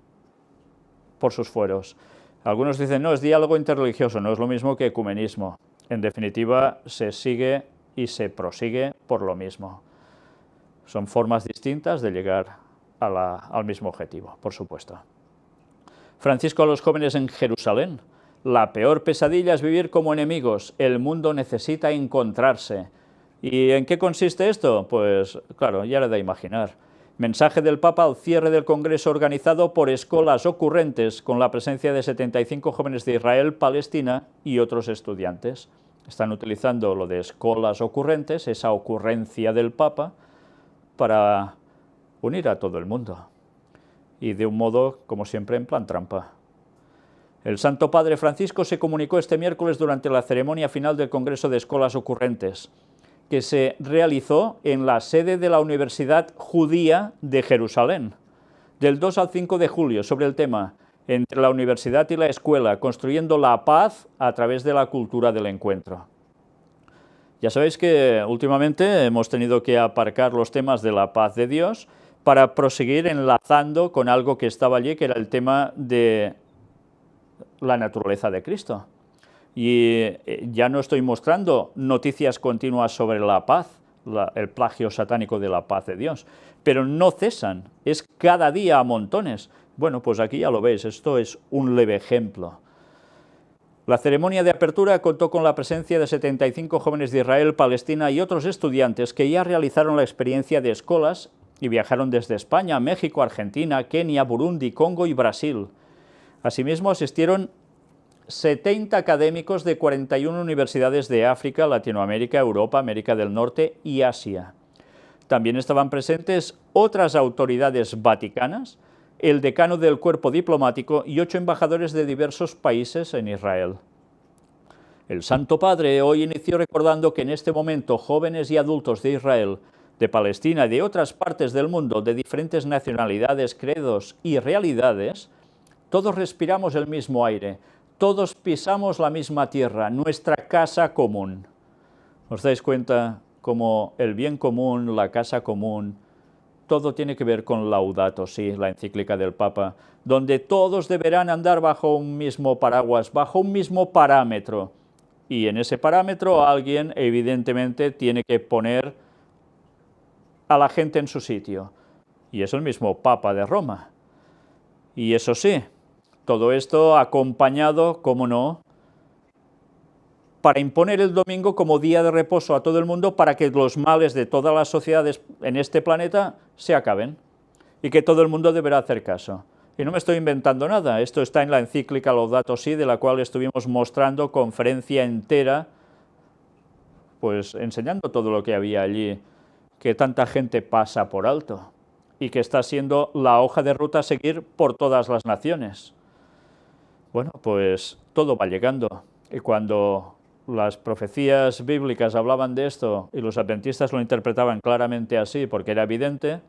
por sus fueros. Algunos dicen, no, es diálogo interreligioso, no es lo mismo que ecumenismo. En definitiva, se sigue y se prosigue por lo mismo. Son formas distintas de llegar al mismo objetivo, por supuesto. Francisco a los jóvenes en Jerusalén. La peor pesadilla es vivir como enemigos. El mundo necesita encontrarse. ¿Y en qué consiste esto? Pues, claro, ya le da a imaginar. Mensaje del Papa al cierre del congreso organizado por Escolas Ocurrentes, con la presencia de 75 jóvenes de Israel, Palestina y otros estudiantes. Están utilizando lo de Escolas Ocurrentes, esa ocurrencia del Papa, para unir a todo el mundo. Y de un modo, como siempre, en plan trampa. El Santo Padre Francisco se comunicó este miércoles durante la ceremonia final del Congreso de Escolas Ocurrentes, que se realizó en la sede de la Universidad Judía de Jerusalén, del 2 al 5 de julio, sobre el tema entre la universidad y la escuela, construyendo la paz a través de la cultura del encuentro. Ya sabéis que últimamente hemos tenido que aparcar los temas de la paz de Dios para proseguir enlazando con algo que estaba allí, que era el tema de la naturaleza de Cristo. Y ya no estoy mostrando noticias continuas sobre la paz, el plagio satánico de la paz de Dios, pero no cesan, es cada día a montones. Bueno, pues aquí ya lo veis, esto es un leve ejemplo. La ceremonia de apertura contó con la presencia de 75 jóvenes de Israel, Palestina y otros estudiantes que ya realizaron la experiencia de escolas y viajaron desde España, México, Argentina, Kenia, Burundi, Congo y Brasil. Asimismo, asistieron 70 académicos de 41 universidades de África, Latinoamérica, Europa, América del Norte y Asia. También estaban presentes otras autoridades vaticanas, el decano del cuerpo diplomático y 8 embajadores de diversos países en Israel. El Santo Padre hoy inició recordando que en este momento jóvenes y adultos de Israel, de Palestina y de otras partes del mundo, de diferentes nacionalidades, credos y realidades, todos respiramos el mismo aire, todos pisamos la misma tierra, nuestra casa común. ¿Os dais cuenta cómo el bien común, la casa común, todo tiene que ver con Laudato Si, la encíclica del Papa, donde todos deberán andar bajo un mismo paraguas, bajo un mismo parámetro? Y en ese parámetro alguien evidentemente tiene que poner a la gente en su sitio. Y es el mismo Papa de Roma. Y eso sí, todo esto acompañado, como no, para imponer el domingo como día de reposo a todo el mundo para que los males de todas las sociedades en este planeta se acaben y que todo el mundo deberá hacer caso. Y no me estoy inventando nada, esto está en la encíclica Laudato Si, de la cual estuvimos mostrando conferencia entera, pues enseñando todo lo que había allí, que tanta gente pasa por alto y que está siendo la hoja de ruta a seguir por todas las naciones. Bueno, pues todo va llegando, y cuando las profecías bíblicas hablaban de esto y los adventistas lo interpretaban claramente así porque era evidente,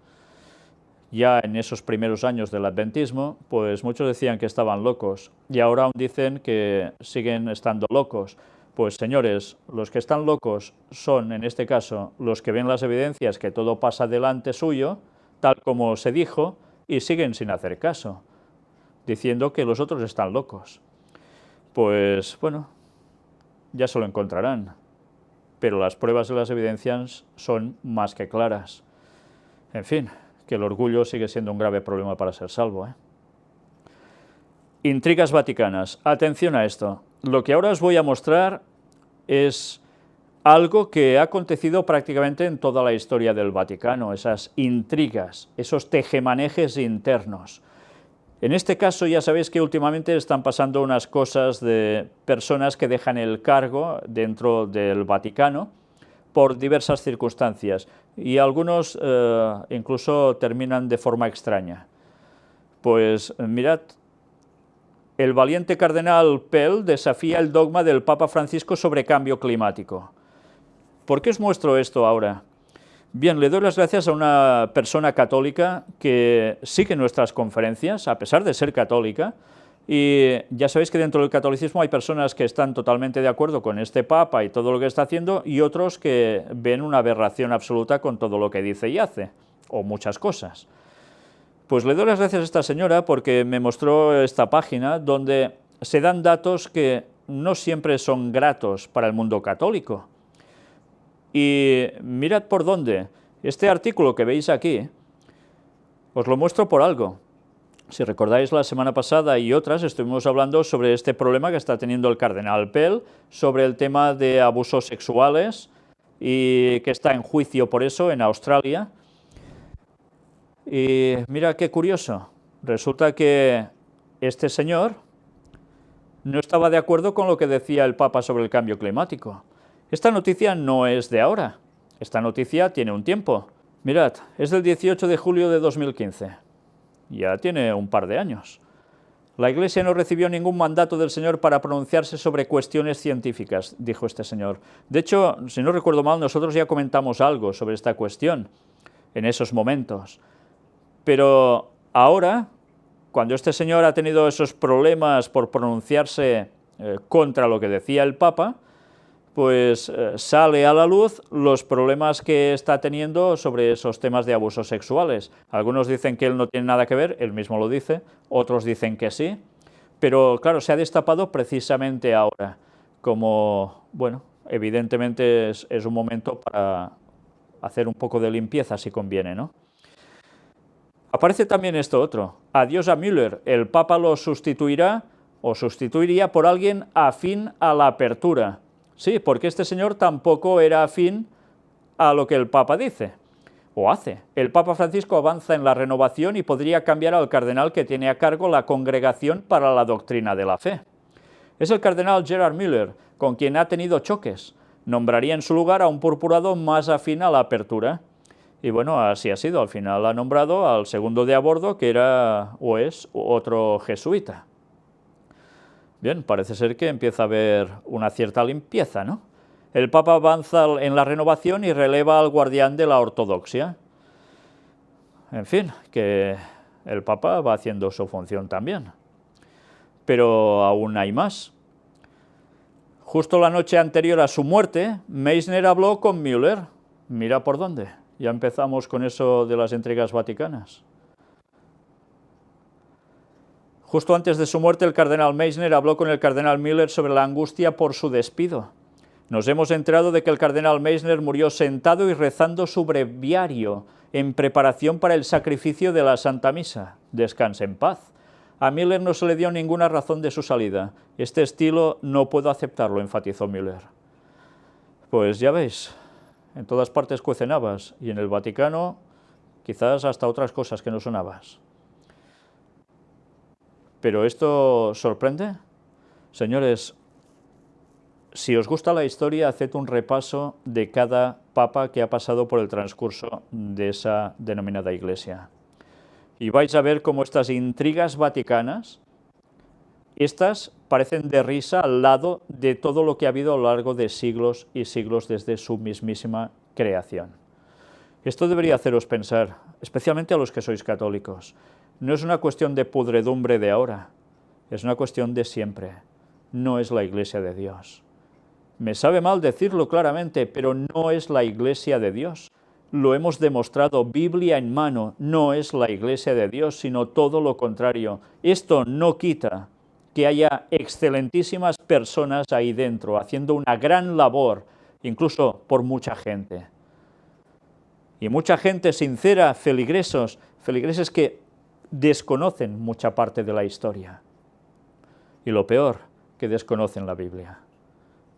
ya en esos primeros años del adventismo, pues muchos decían que estaban locos y ahora aún dicen que siguen estando locos. Pues señores, los que están locos son, en este caso, los que ven las evidencias que todo pasa delante suyo, tal como se dijo, y siguen sin hacer caso, diciendo que los otros están locos. Pues bueno, ya se lo encontrarán, pero las pruebas de las evidencias son más que claras. En fin, que el orgullo sigue siendo un grave problema para ser salvo, ¿eh? Intrigas vaticanas. Atención a esto. Lo que ahora os voy a mostrar es algo que ha acontecido prácticamente en toda la historia del Vaticano, esas intrigas, esos tejemanejes internos. En este caso ya sabéis que últimamente están pasando unas cosas de personas que dejan el cargo dentro del Vaticano por diversas circunstancias y algunos incluso terminan de forma extraña. Pues mirad, el valiente cardenal Pell desafía el dogma del Papa Francisco sobre cambio climático. ¿Por qué os muestro esto ahora? Bien, le doy las gracias a una persona católica que sigue nuestras conferencias, a pesar de ser católica, y ya sabéis que dentro del catolicismo hay personas que están totalmente de acuerdo con este Papa y todo lo que está haciendo, y otros que ven una aberración absoluta con todo lo que dice y hace, o muchas cosas. Pues le doy las gracias a esta señora porque me mostró esta página donde se dan datos que no siempre son gratos para el mundo católico. Y mirad por dónde. Este artículo que veis aquí, os lo muestro por algo. Si recordáis, la semana pasada y otras estuvimos hablando sobre este problema que está teniendo el cardenal Pell, sobre el tema de abusos sexuales y que está en juicio por eso en Australia. Y mira qué curioso, resulta que este señor no estaba de acuerdo con lo que decía el Papa sobre el cambio climático. Esta noticia no es de ahora, esta noticia tiene un tiempo. Mirad, es del 18 de julio de 2015, ya tiene un par de años. La Iglesia no recibió ningún mandato del Señor para pronunciarse sobre cuestiones científicas, dijo este señor. De hecho, si no recuerdo mal, nosotros ya comentamos algo sobre esta cuestión en esos momentos. Pero ahora, cuando este señor ha tenido esos problemas por pronunciarse contra lo que decía el Papa, pues sale a la luz los problemas que está teniendo sobre esos temas de abusos sexuales. Algunos dicen que él no tiene nada que ver, él mismo lo dice, otros dicen que sí, pero claro, se ha destapado precisamente ahora, como, bueno, evidentemente es un momento para hacer un poco de limpieza si conviene, ¿no? Aparece también esto otro, adiós a Müller, el Papa lo sustituirá o sustituiría por alguien afín a la apertura. Sí, porque este señor tampoco era afín a lo que el Papa dice o hace. El Papa Francisco avanza en la renovación y podría cambiar al cardenal que tiene a cargo la Congregación para la Doctrina de la Fe. Es el cardenal Gerhard Müller, con quien ha tenido choques. Nombraría en su lugar a un purpurado más afín a la apertura. Y bueno, así ha sido. Al final ha nombrado al segundo de a bordo, que era o es otro jesuita. Bien, parece ser que empieza a haber una cierta limpieza, ¿no? El Papa avanza en la renovación y releva al guardián de la ortodoxia. En fin, que el Papa va haciendo su función también. Pero aún hay más. Justo la noche anterior a su muerte, Meissner habló con Müller. Mira por dónde. Ya empezamos con eso de las intrigas vaticanas. Justo antes de su muerte, el cardenal Meissner habló con el cardenal Müller sobre la angustia por su despido. Nos hemos enterado de que el cardenal Meissner murió sentado y rezando su breviario en preparación para el sacrificio de la Santa Misa. Descanse en paz. A Müller no se le dio ninguna razón de su salida. Este estilo no puedo aceptarlo, enfatizó Müller. Pues ya veis, en todas partes cuecen habas y en el Vaticano quizás hasta otras cosas que no son habas. ¿Pero esto sorprende? Señores, si os gusta la historia, haced un repaso de cada papa que ha pasado por el transcurso de esa denominada Iglesia. Y vais a ver cómo estas intrigas vaticanas Estas parecen de risa al lado de todo lo que ha habido a lo largo de siglos y siglos desde su mismísima creación. Esto debería haceros pensar, especialmente a los que sois católicos. No es una cuestión de pudredumbre de ahora, es una cuestión de siempre. No es la Iglesia de Dios. Me sabe mal decirlo claramente, pero no es la Iglesia de Dios. Lo hemos demostrado, Biblia en mano, no es la Iglesia de Dios, sino todo lo contrario. Esto no quita que haya excelentísimas personas ahí dentro, haciendo una gran labor, incluso por mucha gente. Y mucha gente sincera, feligreses que desconocen mucha parte de la historia. Y lo peor, que desconocen la Biblia,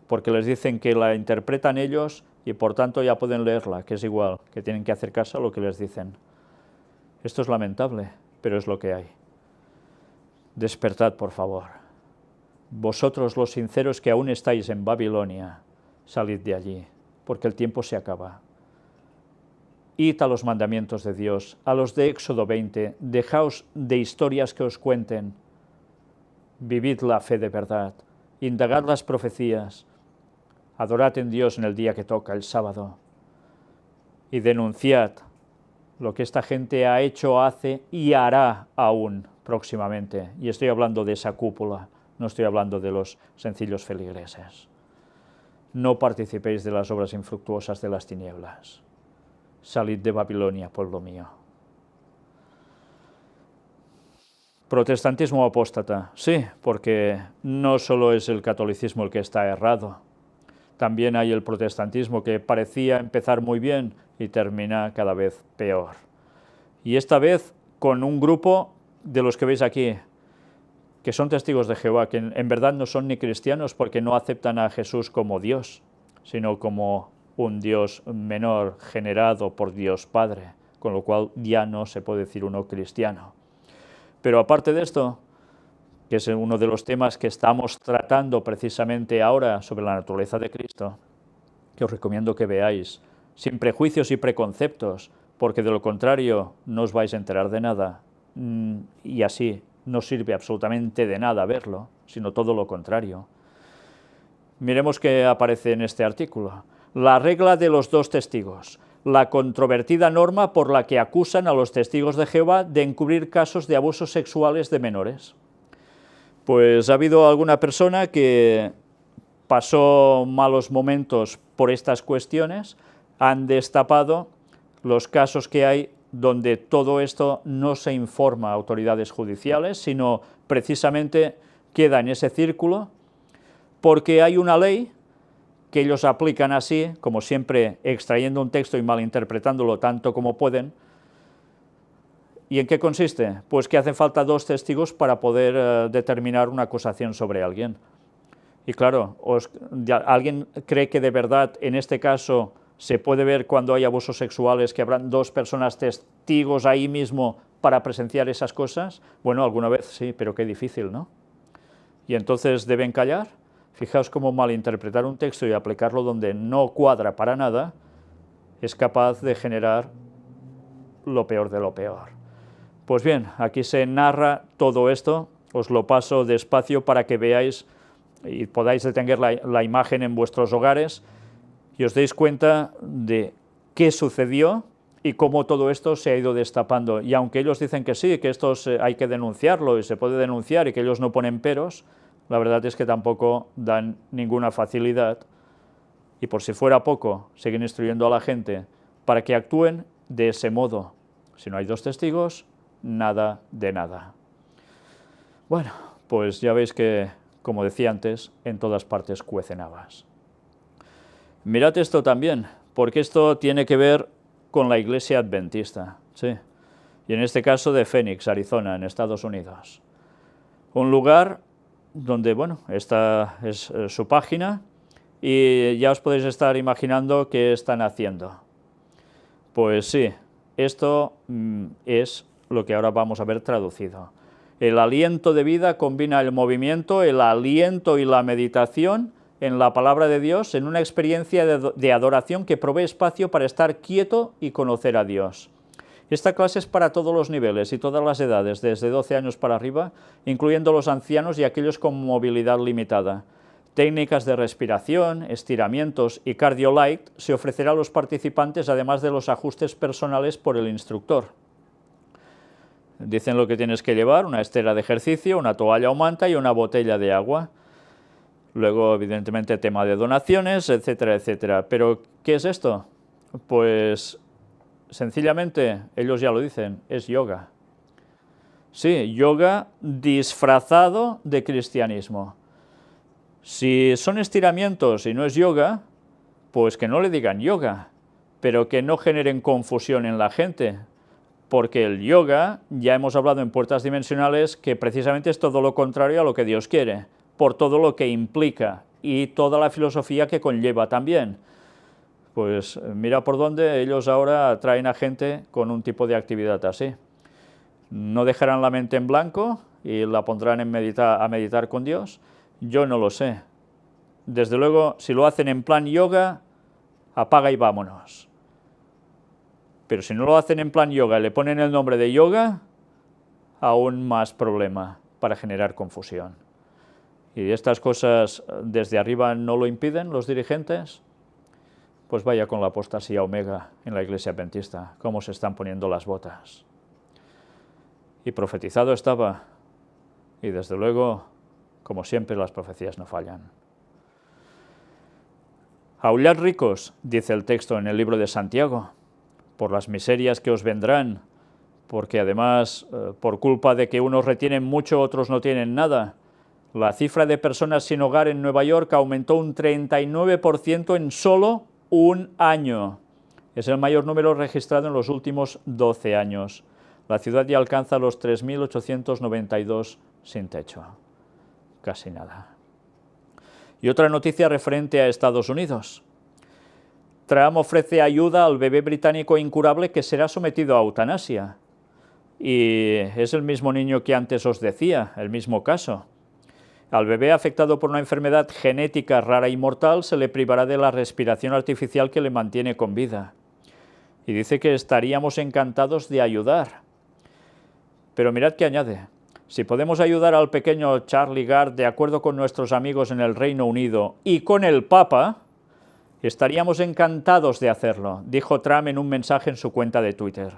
porque les dicen que la interpretan ellos y por tanto ya pueden leerla, que es igual, que tienen que hacer caso a lo que les dicen. Esto es lamentable, pero es lo que hay. Despertad, por favor. Vosotros los sinceros que aún estáis en Babilonia, salid de allí, porque el tiempo se acaba. Id a los mandamientos de Dios, a los de Éxodo 20, dejaos de historias que os cuenten. Vivid la fe de verdad, indagad las profecías, adorad en Dios en el día que toca, el sábado, y denunciad lo que esta gente ha hecho, hace y hará aún próximamente. Y estoy hablando de esa cúpula, no estoy hablando de los sencillos feligreses. No participéis de las obras infructuosas de las tinieblas. Salid de Babilonia, pueblo mío. Protestantismo apóstata, sí, porque no solo es el catolicismo el que está errado, también hay el protestantismo que parecía empezar muy bien y termina cada vez peor. Y esta vez con un grupo de los que veis aquí, que son testigos de Jehová, que en verdad no son ni cristianos porque no aceptan a Jesús como Dios, sino como un Dios menor generado por Dios Padre, con lo cual ya no se puede decir uno cristiano. Pero aparte de esto, que es uno de los temas que estamos tratando precisamente ahora sobre la naturaleza de Cristo, que os recomiendo que veáis, sin prejuicios y preconceptos, porque de lo contrario no os vais a enterar de nada, y así no sirve absolutamente de nada verlo, sino todo lo contrario. Miremos qué aparece en este artículo. La regla de los dos testigos, la controvertida norma por la que acusan a los testigos de Jehová de encubrir casos de abusos sexuales de menores. Pues ha habido alguna persona que pasó malos momentos por estas cuestiones, han destapado los casos que hay donde todo esto no se informa a autoridades judiciales, sino precisamente queda en ese círculo, porque hay una ley que ellos aplican así, como siempre extrayendo un texto y malinterpretándolo tanto como pueden. ¿Y en qué consiste? Pues que hacen falta dos testigos para poder determinar una acusación sobre alguien. Y claro, ¿alguien cree que de verdad en este caso se puede ver cuando hay abusos sexuales que habrán dos personas testigos ahí mismo para presenciar esas cosas? Bueno, alguna vez sí, pero qué difícil, ¿no? Y entonces deben callar. Fijaos cómo malinterpretar un texto y aplicarlo donde no cuadra para nada es capaz de generar lo peor de lo peor. Pues bien, aquí se narra todo esto, os lo paso despacio para que veáis y podáis detener la imagen en vuestros hogares y os deis cuenta de qué sucedió y cómo todo esto se ha ido destapando. Y aunque ellos dicen que sí, que esto hay que denunciarlo y se puede denunciar y que ellos no ponen peros, la verdad es que tampoco dan ninguna facilidad y por si fuera poco, siguen instruyendo a la gente para que actúen de ese modo. Si no hay dos testigos, nada de nada. Bueno, pues ya veis que, como decía antes, en todas partes cuecen habas. Mirad esto también, porque esto tiene que ver con la Iglesia Adventista, sí, y en este caso de Phoenix, Arizona, en Estados Unidos. Un lugar donde, bueno, esta es su página y ya os podéis estar imaginando qué están haciendo. Pues sí, esto es lo que ahora vamos a ver traducido. El aliento de vida combina el movimiento, el aliento y la meditación en la palabra de Dios, en una experiencia de adoración que provee espacio para estar quieto y conocer a Dios. Esta clase es para todos los niveles y todas las edades, desde 12 años para arriba, incluyendo los ancianos y aquellos con movilidad limitada. Técnicas de respiración, estiramientos y cardio light se ofrecerá a los participantes, además de los ajustes personales por el instructor. Dicen lo que tienes que llevar: una estera de ejercicio, una toalla o manta y una botella de agua. Luego, evidentemente, tema de donaciones, etcétera, etcétera. ¿Pero qué es esto? Pues, sencillamente, ellos ya lo dicen, es yoga. Sí, yoga disfrazado de cristianismo. Si son estiramientos y no es yoga, pues que no le digan yoga, pero que no generen confusión en la gente, porque el yoga, ya hemos hablado en Puertas Dimensionales, que precisamente es todo lo contrario a lo que Dios quiere, por todo lo que implica y toda la filosofía que conlleva también. Pues mira por dónde ellos ahora atraen a gente con un tipo de actividad así. ¿No dejarán la mente en blanco y la pondrán a meditar con Dios? Yo no lo sé. Desde luego, si lo hacen en plan yoga, apaga y vámonos. Pero si no lo hacen en plan yoga y le ponen el nombre de yoga, aún más problema para generar confusión. Y estas cosas desde arriba no lo impiden los dirigentes, pues vaya con la apostasía omega en la Iglesia Adventista, cómo se están poniendo las botas. Y profetizado estaba, y desde luego, como siempre, las profecías no fallan. Aullad ricos, dice el texto en el libro de Santiago, por las miserias que os vendrán, porque además, por culpa de que unos retienen mucho, otros no tienen nada. La cifra de personas sin hogar en Nueva York aumentó un 39% en solo un año. Es el mayor número registrado en los últimos 12 años. La ciudad ya alcanza los 3.892 sin techo. Casi nada. Y otra noticia referente a Estados Unidos. Trump ofrece ayuda al bebé británico incurable que será sometido a eutanasia. Y es el mismo niño que antes os decía, el mismo caso. Al bebé afectado por una enfermedad genética rara y mortal se le privará de la respiración artificial que le mantiene con vida. Y dice que estaríamos encantados de ayudar. Pero mirad que añade: si podemos ayudar al pequeño Charlie Gard de acuerdo con nuestros amigos en el Reino Unido y con el Papa, estaríamos encantados de hacerlo, dijo Trump en un mensaje en su cuenta de Twitter.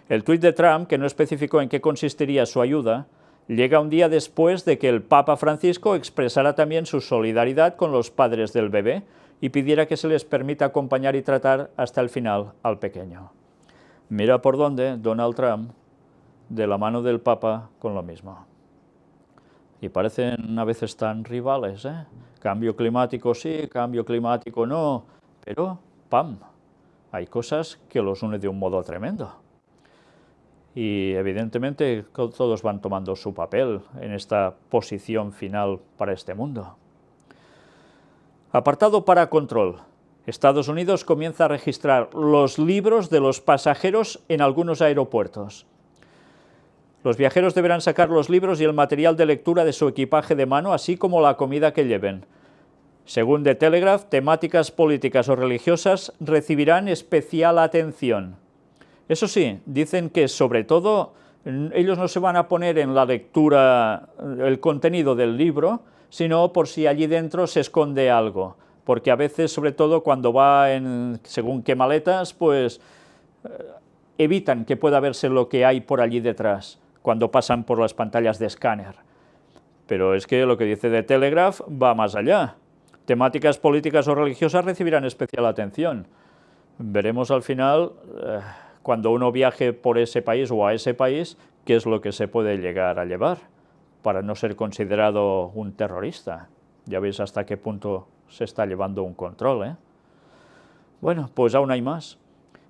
El tuit de Trump, que no especificó en qué consistiría su ayuda, llega un día después de que el Papa Francisco expresara también su solidaridad con los padres del bebé y pidiera que se les permita acompañar y tratar hasta el final al pequeño. Mira por dónde Donald Trump, de la mano del Papa, con lo mismo. Y parecen a veces tan rivales, ¿eh? Cambio climático sí, cambio climático no, pero ¡pam! Hay cosas que los une de un modo tremendo. Y evidentemente todos van tomando su papel en esta posición final para este mundo. Apartado para control. Estados Unidos comienza a registrar los libros de los pasajeros en algunos aeropuertos. Los viajeros deberán sacar los libros y el material de lectura de su equipaje de mano, así como la comida que lleven. Según The Telegraph, temáticas políticas o religiosas recibirán especial atención. Eso sí, dicen que sobre todo ellos no se van a poner en la lectura el contenido del libro, sino por si allí dentro se esconde algo, porque a veces, sobre todo cuando va en según qué maletas, pues evitan que pueda verse lo que hay por allí detrás cuando pasan por las pantallas de escáner. Pero es que lo que dice The Telegraph va más allá. Temáticas políticas o religiosas recibirán especial atención. Veremos al final, cuando uno viaje por ese país o a ese país, qué es lo que se puede llegar a llevar para no ser considerado un terrorista. Ya veis hasta qué punto se está llevando un control, ¿eh? Bueno, pues aún hay más.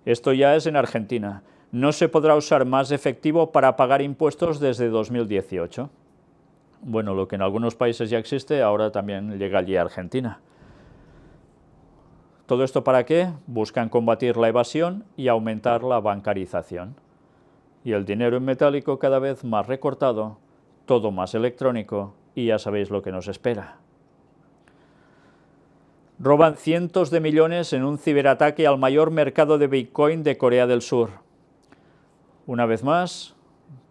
Esto ya es en Argentina. No se podrá usar más efectivo para pagar impuestos desde 2018. Bueno, lo que en algunos países ya existe, ahora también llega allí a Argentina. ¿Todo esto para qué? Buscan combatir la evasión y aumentar la bancarización. Y el dinero en metálico cada vez más recortado, todo más electrónico, y ya sabéis lo que nos espera. Roban cientos de millones en un ciberataque al mayor mercado de Bitcoin de Corea del Sur. Una vez más,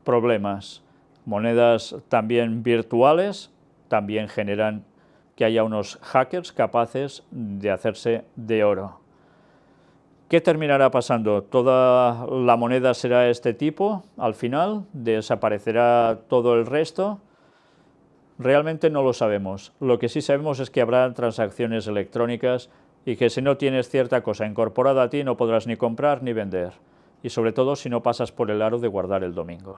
problemas. Monedas también virtuales también generan que haya unos hackers capaces de hacerse de oro. ¿Qué terminará pasando? ¿Toda la moneda será este tipo al final? ¿Desaparecerá todo el resto? Realmente no lo sabemos. Lo que sí sabemos es que habrá transacciones electrónicas y que si no tienes cierta cosa incorporada a ti no podrás ni comprar ni vender. Y sobre todo si no pasas por el aro de guardar el domingo.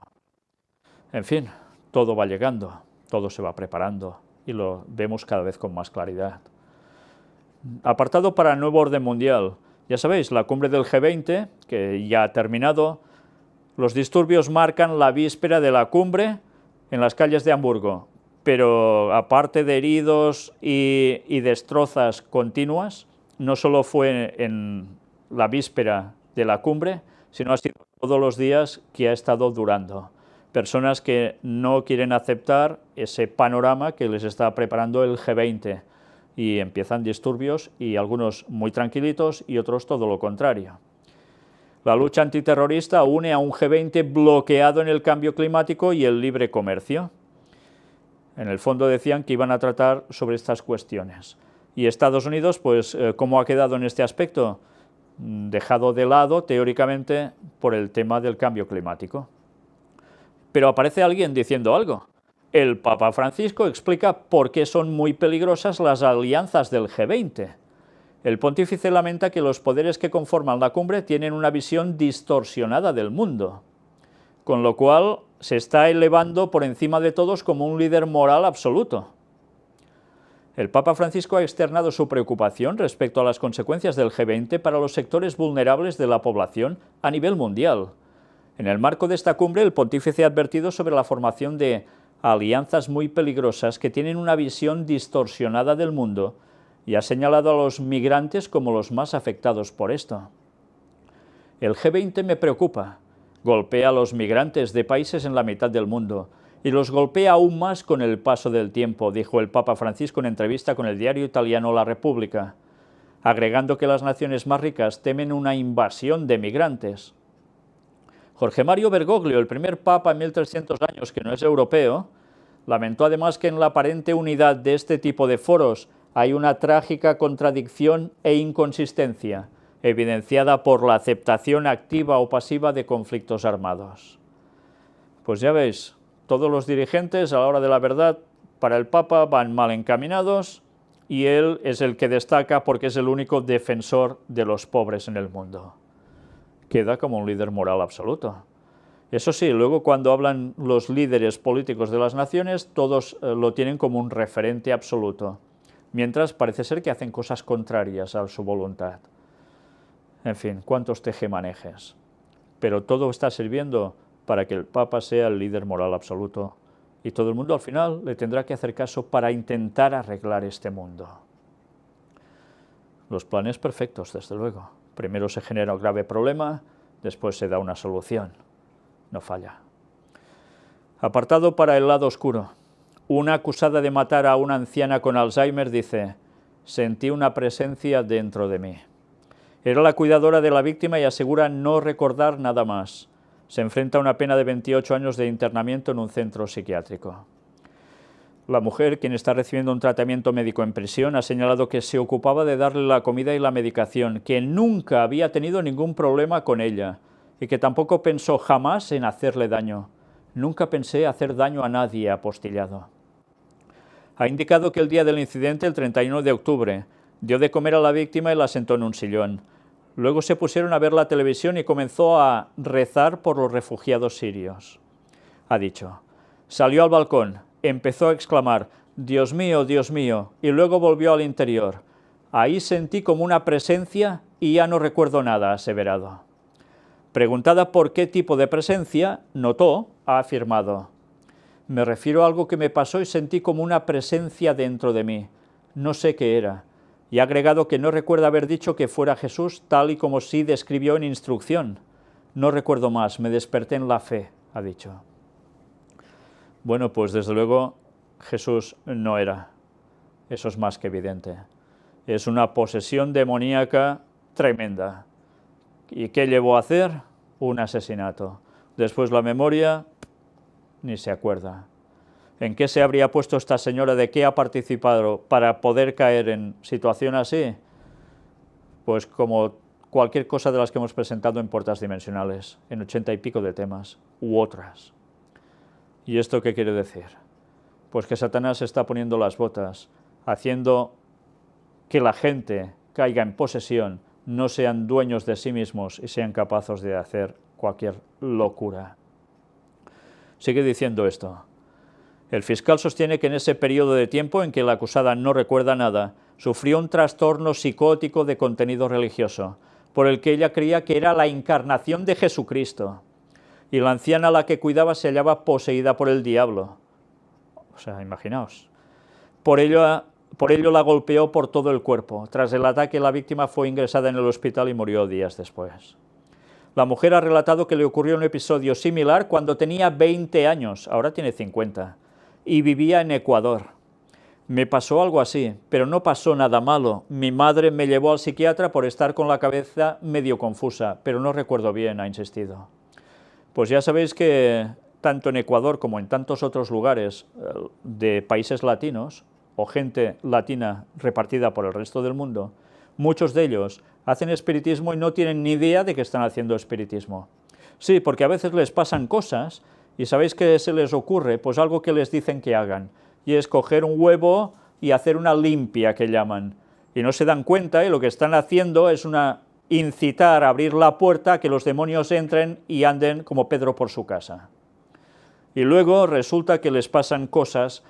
En fin, todo va llegando, todo se va preparando y lo vemos cada vez con más claridad. Apartado para el nuevo orden mundial. Ya sabéis, la cumbre del G20, que ya ha terminado, los disturbios marcan la víspera de la cumbre en las calles de Hamburgo, pero aparte de heridos y destrozas continuas, no solo fue en la víspera de la cumbre, sino ha sido todos los días que ha estado durando. Personas que no quieren aceptar ese panorama que les está preparando el G20 y empiezan disturbios y algunos muy tranquilitos y otros todo lo contrario. La lucha antiterrorista une a un G20 bloqueado en el cambio climático y el libre comercio. En el fondo decían que iban a tratar sobre estas cuestiones. Y Estados Unidos, pues, ¿cómo ha quedado en este aspecto? Dejado de lado, teóricamente, por el tema del cambio climático. Pero aparece alguien diciendo algo. El Papa Francisco explica por qué son muy peligrosas las alianzas del G20. El pontífice lamenta que los poderes que conforman la cumbre tienen una visión distorsionada del mundo, con lo cual se está elevando por encima de todos como un líder moral absoluto. El Papa Francisco ha externado su preocupación respecto a las consecuencias del G20 para los sectores vulnerables de la población a nivel mundial. En el marco de esta cumbre, el pontífice ha advertido sobre la formación de alianzas muy peligrosas que tienen una visión distorsionada del mundo y ha señalado a los migrantes como los más afectados por esto. El G20 me preocupa. Golpea a los migrantes de países en la mitad del mundo y los golpea aún más con el paso del tiempo, dijo el Papa Francisco en entrevista con el diario italiano La Repubblica, agregando que las naciones más ricas temen una invasión de migrantes. Jorge Mario Bergoglio, el primer papa en 1300 años que no es europeo, lamentó además que en la aparente unidad de este tipo de foros hay una trágica contradicción e inconsistencia, evidenciada por la aceptación activa o pasiva de conflictos armados. Pues ya veis, todos los dirigentes a la hora de la verdad para el Papa van mal encaminados y él es el que destaca porque es el único defensor de los pobres en el mundo. Queda como un líder moral absoluto. Eso sí, luego cuando hablan los líderes políticos de las naciones, todos lo tienen como un referente absoluto, mientras parece ser que hacen cosas contrarias a su voluntad. En fin, cuántos tejemanejes. Pero todo está sirviendo para que el Papa sea el líder moral absoluto y todo el mundo al final le tendrá que hacer caso para intentar arreglar este mundo. Los planes perfectos, desde luego. Primero se genera un grave problema, después se da una solución. No falla. Apartado para el lado oscuro. Una acusada de matar a una anciana con Alzheimer dice: «Sentí una presencia dentro de mí». Era la cuidadora de la víctima y asegura no recordar nada más. Se enfrenta a una pena de 28 años de internamiento en un centro psiquiátrico. La mujer, quien está recibiendo un tratamiento médico en prisión, ha señalado que se ocupaba de darle la comida y la medicación, que nunca había tenido ningún problema con ella y que tampoco pensó jamás en hacerle daño. Nunca pensé hacer daño a nadie, ha apostillado. Ha indicado que el día del incidente, el 31 de octubre, dio de comer a la víctima y la sentó en un sillón. Luego se pusieron a ver la televisión y comenzó a rezar por los refugiados sirios. Ha dicho: «Salió al balcón, empezó a exclamar: Dios mío, y luego volvió al interior. Ahí sentí como una presencia y ya no recuerdo nada», ha aseverado. Preguntada por qué tipo de presencia notó, ha afirmado: «Me refiero a algo que me pasó y sentí como una presencia dentro de mí. No sé qué era». Y ha agregado que no recuerda haber dicho que fuera Jesús tal y como sí describió en instrucción. «No recuerdo más, me desperté en la fe», ha dicho. Bueno, pues desde luego Jesús no era. Eso es más que evidente. Es una posesión demoníaca tremenda. ¿Y qué llevó a hacer? Un asesinato. Después la memoria, ni se acuerda. ¿En qué se habría puesto esta señora? ¿De qué ha participado para poder caer en situación así? Pues como cualquier cosa de las que hemos presentado en Puertas Dimensionales, en 80 y pico de temas, u otras. ¿Y esto qué quiere decir? Pues que Satanás está poniendo las botas, haciendo que la gente caiga en posesión, no sean dueños de sí mismos y sean capaces de hacer cualquier locura. Sigue diciendo esto. El fiscal sostiene que en ese periodo de tiempo en que la acusada no recuerda nada, sufrió un trastorno psicótico de contenido religioso, por el que ella creía que era la encarnación de Jesucristo, y la anciana a la que cuidaba se hallaba poseída por el diablo. O sea, imaginaos. Por ello la golpeó por todo el cuerpo. Tras el ataque, la víctima fue ingresada en el hospital y murió días después. La mujer ha relatado que le ocurrió un episodio similar cuando tenía 20 años, ahora tiene 50, y vivía en Ecuador. Me pasó algo así, pero no pasó nada malo. Mi madre me llevó al psiquiatra por estar con la cabeza medio confusa, pero no recuerdo bien, ha insistido. Pues ya sabéis que tanto en Ecuador como en tantos otros lugares de países latinos, o gente latina repartida por el resto del mundo, muchos de ellos hacen espiritismo y no tienen ni idea de que están haciendo espiritismo. Sí, porque a veces les pasan cosas y ¿sabéis qué se les ocurre? Pues algo que les dicen que hagan, y es coger un huevo y hacer una limpia, que llaman, y no se dan cuenta, y lo que están haciendo es incitar a abrir la puerta, a que los demonios entren y anden como Pedro por su casa. Y luego resulta que les pasan cosas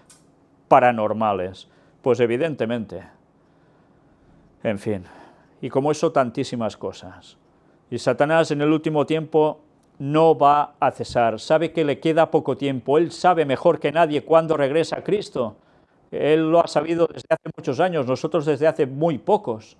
paranormales, pues evidentemente. En fin, y como eso tantísimas cosas. Y Satanás en el último tiempo no va a cesar, sabe que le queda poco tiempo, él sabe mejor que nadie cuándo regresa a Cristo. Él lo ha sabido desde hace muchos años, nosotros desde hace muy pocos,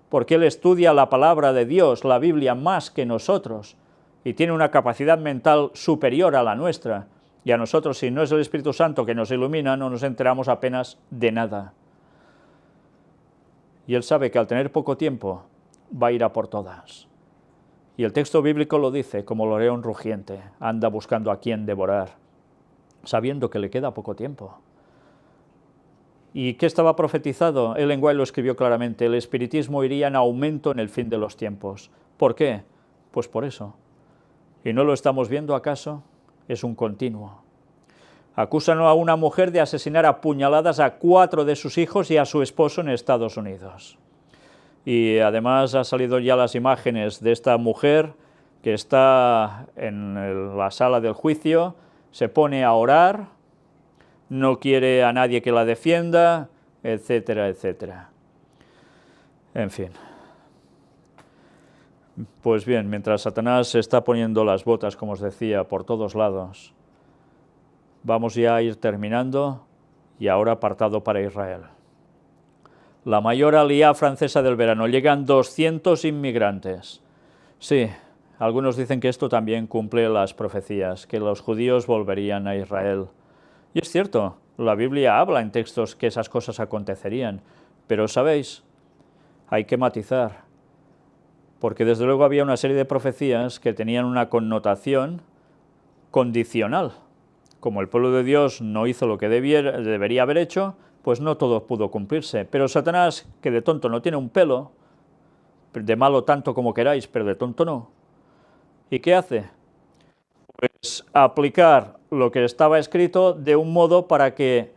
porque él estudia la palabra de Dios, la Biblia, más que nosotros, y tiene una capacidad mental superior a la nuestra, y a nosotros, si no es el Espíritu Santo que nos ilumina, no nos enteramos apenas de nada. Y él sabe que al tener poco tiempo, va a ir a por todas. Y el texto bíblico lo dice, como el león rugiente, anda buscando a quien devorar, sabiendo que le queda poco tiempo. ¿Y qué estaba profetizado? Ellen White lo escribió claramente, el espiritismo iría en aumento en el fin de los tiempos. ¿Por qué? Pues por eso. ¿Y no lo estamos viendo acaso? Es un continuo. Acusan a una mujer de asesinar a puñaladas a 4 de sus hijos y a su esposo en Estados Unidos. Y además han salido ya las imágenes de esta mujer que está en la sala del juicio, se pone a orar, no quiere a nadie que la defienda, etcétera, etcétera. En fin. Pues bien, mientras Satanás se está poniendo las botas, como os decía, por todos lados, vamos ya a ir terminando y ahora apartado para Israel. La mayor aliá francesa del verano, llegan 200 inmigrantes. Sí, algunos dicen que esto también cumple las profecías, que los judíos volverían a Israel. Y es cierto, la Biblia habla en textos que esas cosas acontecerían, pero ¿sabéis? Hay que matizar, porque desde luego había una serie de profecías que tenían una connotación condicional. Como el pueblo de Dios no hizo lo que debería haber hecho, pues no todo pudo cumplirse. Pero Satanás, que de tonto no tiene un pelo, de malo tanto como queráis, pero de tonto no. ¿Y qué hace? Pues aplicar lo que estaba escrito de un modo para que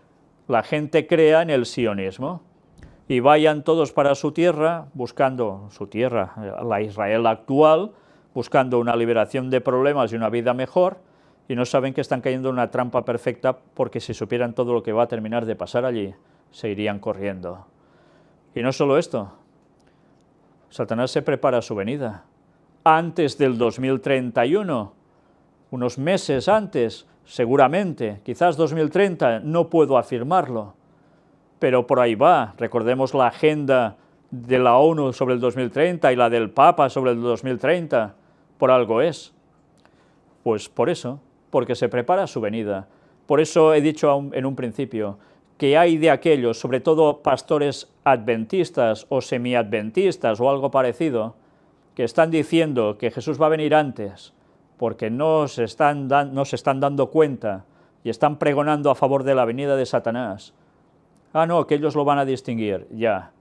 la gente crea en el sionismo y vayan todos para su tierra, buscando su tierra, la Israel actual, buscando una liberación de problemas y una vida mejor, y no saben que están cayendo en una trampa perfecta, porque si supieran todo lo que va a terminar de pasar allí, se irían corriendo. Y no solo esto, Satanás se prepara su venida. Antes del 2031, unos meses antes, seguramente, quizás 2030, no puedo afirmarlo, pero por ahí va. Recordemos la agenda de la ONU sobre el 2030 y la del Papa sobre el 2030, por algo es. Pues por eso, porque se prepara su venida. Por eso he dicho en un principio que hay de aquellos, sobre todo pastores adventistas o semiadventistas o algo parecido, que están diciendo que Jesús va a venir antes, porque no se están dando cuenta y están pregonando a favor de la venida de Satanás. Ah, no, que ellos lo van a distinguir. Ya.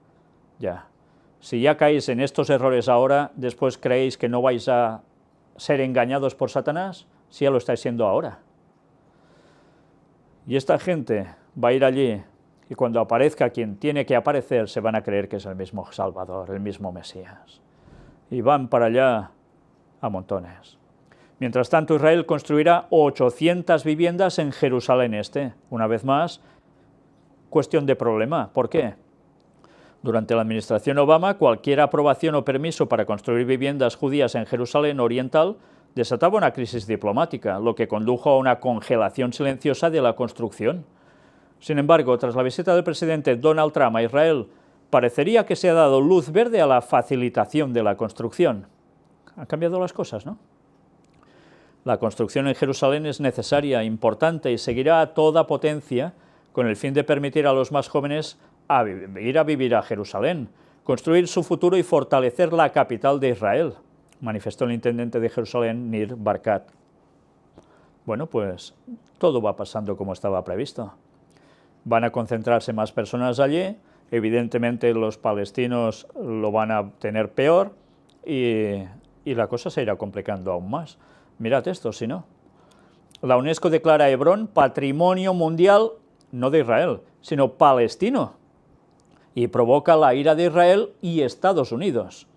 Si ya caéis en estos errores ahora, después creéis que no vais a ser engañados por Satanás, si ya lo estáis siendo ahora. Y esta gente va a ir allí, y cuando aparezca quien tiene que aparecer, se van a creer que es el mismo Salvador, el mismo Mesías. Y van para allá a montones. Mientras tanto, Israel construirá 800 viviendas en Jerusalén Este. Una vez más, cuestión de problema. ¿Por qué? Durante la administración Obama, cualquier aprobación o permiso para construir viviendas judías en Jerusalén Oriental desataba una crisis diplomática, lo que condujo a una congelación silenciosa de la construcción. Sin embargo, tras la visita del presidente Donald Trump a Israel, parecería que se ha dado luz verde a la facilitación de la construcción. Han cambiado las cosas, ¿no? La construcción en Jerusalén es necesaria, importante y seguirá a toda potencia con el fin de permitir a los más jóvenes ir a vivir a Jerusalén, construir su futuro y fortalecer la capital de Israel, manifestó el intendente de Jerusalén, Nir Barkat. Bueno, pues todo va pasando como estaba previsto. Van a concentrarse más personas allí, evidentemente los palestinos lo van a tener peor y la cosa se irá complicando aún más. Mirad esto, si no. La UNESCO declara a Hebrón Patrimonio Mundial, no de Israel, sino palestino, y provoca la ira de Israel y Estados Unidos.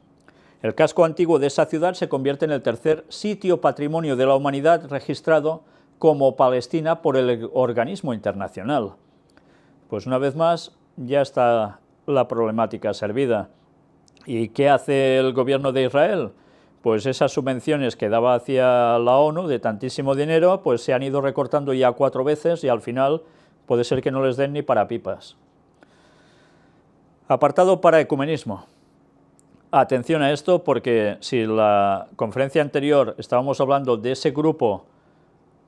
El casco antiguo de esa ciudad se convierte en el tercer sitio patrimonio de la humanidad registrado como Palestina por el organismo internacional. Pues una vez más, ya está la problemática servida. ¿Y qué hace el gobierno de Israel? Pues esas subvenciones que daba hacia la ONU de tantísimo dinero, pues se han ido recortando ya 4 veces y al final puede ser que no les den ni para pipas. Apartado para ecumenismo. Atención a esto porque si la conferencia anterior estábamos hablando de ese grupo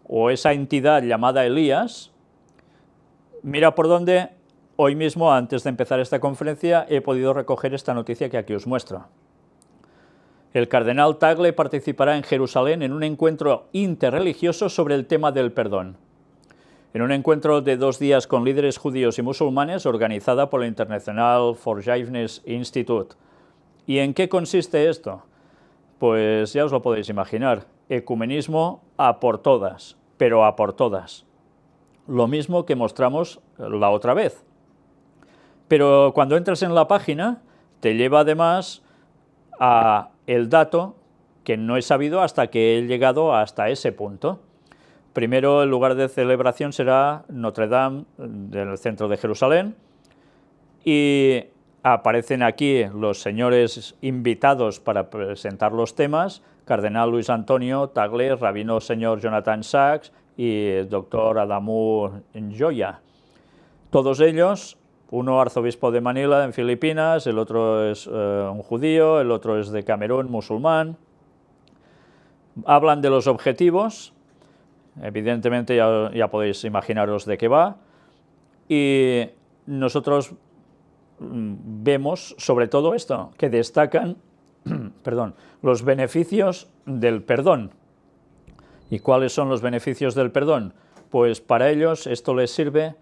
o esa entidad llamada Elías, mira por dónde hoy mismo, antes de empezar esta conferencia, he podido recoger esta noticia que aquí os muestro. El cardenal Tagle participará en Jerusalén en un encuentro interreligioso sobre el tema del perdón. En un encuentro de 2 días con líderes judíos y musulmanes organizada por el International Forgiveness Institute. ¿Y en qué consiste esto? Pues ya os lo podéis imaginar, ecumenismo a por todas, pero a por todas. Lo mismo que mostramos la otra vez. Pero cuando entras en la página, te lleva además a el dato que no he sabido hasta que he llegado hasta ese punto. Primero, el lugar de celebración será Notre Dame, del centro de Jerusalén, y aparecen aquí los señores invitados para presentar los temas, Cardenal Luis Antonio Tagle, Rabino señor Jonathan Sachs y el doctor Adamu Njoya. Todos ellos, uno arzobispo de Manila en Filipinas, el otro es un judío, el otro es de Camerún, musulmán. Hablan de los objetivos, evidentemente ya podéis imaginaros de qué va, y nosotros vemos sobre todo esto, que destacan los beneficios del perdón. ¿Y cuáles son los beneficios del perdón? Pues para ellos esto les sirve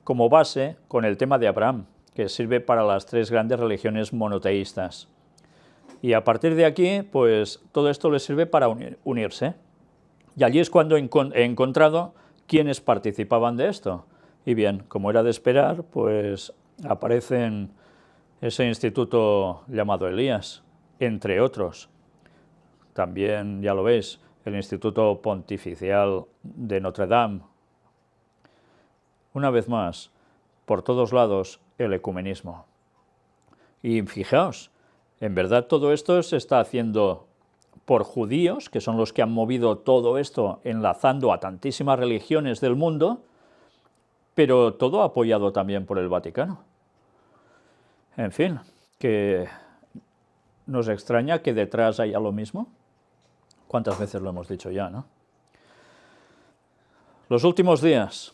como base con el tema de Abraham, que sirve para las 3 grandes religiones monoteístas. Y a partir de aquí, pues todo esto les sirve para unirse. Y allí es cuando he encontrado quienes participaban de esto. Y bien, como era de esperar, pues aparecen ese instituto llamado Elías, entre otros. También, ya lo veis, el Instituto Pontificial de Notre Dame. Una vez más, por todos lados, el ecumenismo. Y fijaos, en verdad todo esto se está haciendo por judíos, que son los que han movido todo esto enlazando a tantísimas religiones del mundo, pero todo apoyado también por el Vaticano. En fin, que nos extraña que detrás haya lo mismo. ¿Cuántas veces lo hemos dicho ya, no? Los últimos días.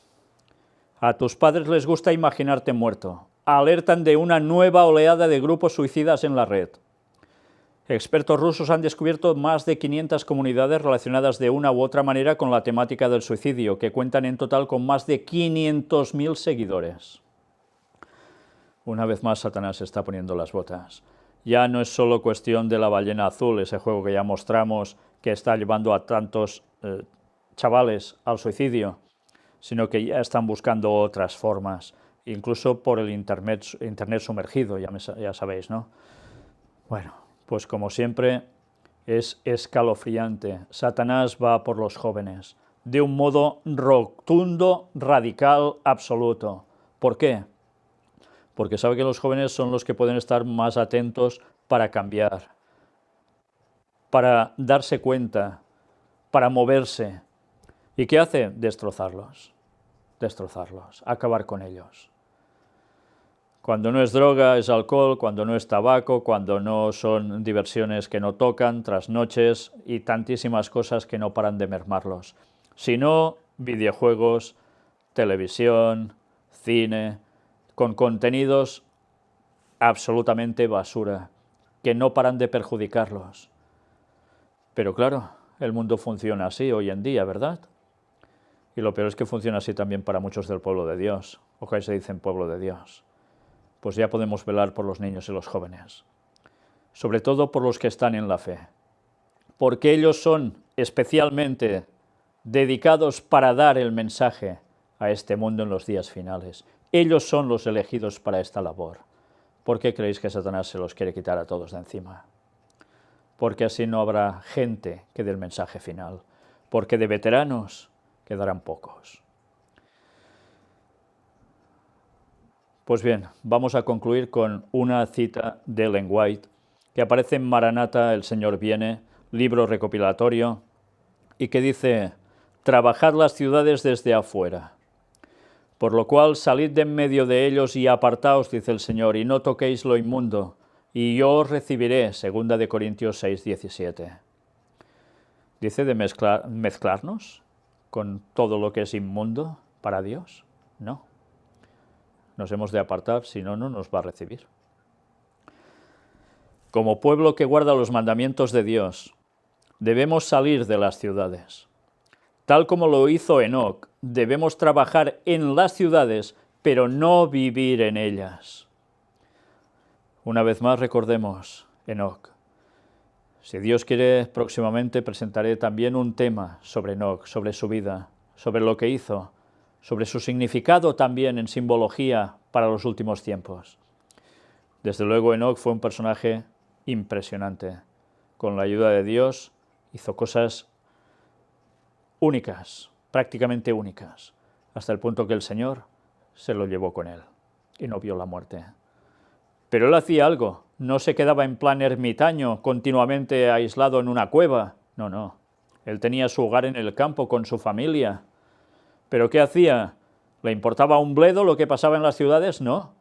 A tus padres les gusta imaginarte muerto. Alertan de una nueva oleada de grupos suicidas en la red. Expertos rusos han descubierto más de 500 comunidades relacionadas de una u otra manera con la temática del suicidio, que cuentan en total con más de 500.000 seguidores. Una vez más, Satanás se está poniendo las botas. Ya no es solo cuestión de la ballena azul, ese juego que ya mostramos, que está llevando a tantos chavales al suicidio, sino que ya están buscando otras formas, incluso por el internet sumergido, ya sabéis, ¿no? Bueno, pues como siempre, es escalofriante. Satanás va por los jóvenes, de un modo rotundo, radical, absoluto. ¿Por qué? Porque sabe que los jóvenes son los que pueden estar más atentos para cambiar, para darse cuenta, para moverse. ¿Y qué hace? Destrozarlos, acabar con ellos. Cuando no es droga, es alcohol; cuando no es tabaco; cuando no son diversiones que no tocan, trasnoches y tantísimas cosas que no paran de mermarlos. Sino videojuegos, televisión, cine, con contenidos absolutamente basura, que no paran de perjudicarlos. Pero claro, el mundo funciona así hoy en día, ¿verdad? Y lo peor es que funciona así también para muchos del pueblo de Dios, o que se dicen pueblo de Dios. Pues ya podemos velar por los niños y los jóvenes, sobre todo por los que están en la fe, porque ellos son especialmente dedicados para dar el mensaje a este mundo en los días finales. Ellos son los elegidos para esta labor. ¿Por qué creéis que Satanás se los quiere quitar a todos de encima? Porque así no habrá gente que dé el mensaje final, porque de veteranos quedarán pocos. Pues bien, vamos a concluir con una cita de Ellen White, que aparece en Maranata, el Señor viene, libro recopilatorio, y que dice: «Trabajad las ciudades desde afuera, por lo cual salid de en medio de ellos y apartaos, dice el Señor, y no toquéis lo inmundo, y yo os recibiré», 2 de Corintios 6, 17. ¿Dice de mezclarnos con todo lo que es inmundo para Dios? No. Nos hemos de apartar, si no, no nos va a recibir. Como pueblo que guarda los mandamientos de Dios, debemos salir de las ciudades. Tal como lo hizo Enoc, debemos trabajar en las ciudades, pero no vivir en ellas. Una vez más recordemos Enoc. Si Dios quiere, próximamente presentaré también un tema sobre Enoc, sobre su vida, sobre lo que hizo, sobre su significado también en simbología para los últimos tiempos. Desde luego, Enoc fue un personaje impresionante. Con la ayuda de Dios hizo cosas únicas, prácticamente únicas, hasta el punto que el Señor se lo llevó con él y no vio la muerte. Pero él hacía algo, no se quedaba en plan ermitaño, continuamente aislado en una cueva. No, no. Él tenía su hogar en el campo con su familia. ¿Pero qué hacía? ¿Le importaba un bledo lo que pasaba en las ciudades? No.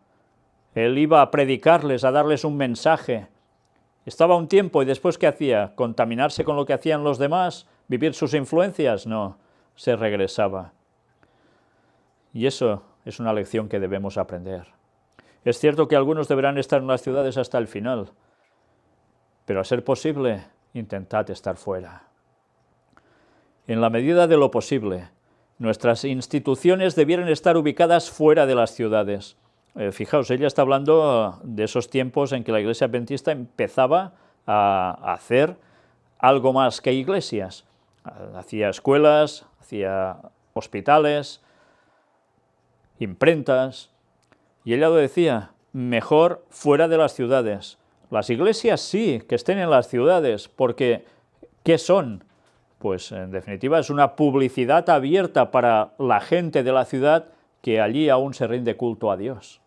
Él iba a predicarles, a darles un mensaje. Estaba un tiempo y después ¿qué hacía? ¿Contaminarse con lo que hacían los demás? ¿Vivir sus influencias? No, se regresaba. Y eso es una lección que debemos aprender. Es cierto que algunos deberán estar en las ciudades hasta el final, pero a ser posible, intentad estar fuera. En la medida de lo posible, nuestras instituciones debieran estar ubicadas fuera de las ciudades. Fijaos, ella está hablando de esos tiempos en que la Iglesia Adventista empezaba a hacer algo más que iglesias. Hacía escuelas, hacía hospitales, imprentas, y ella lo decía: mejor fuera de las ciudades. Las iglesias sí, que estén en las ciudades, porque ¿qué son? Pues en definitiva es una publicidad abierta para la gente de la ciudad que allí aún se rinde culto a Dios.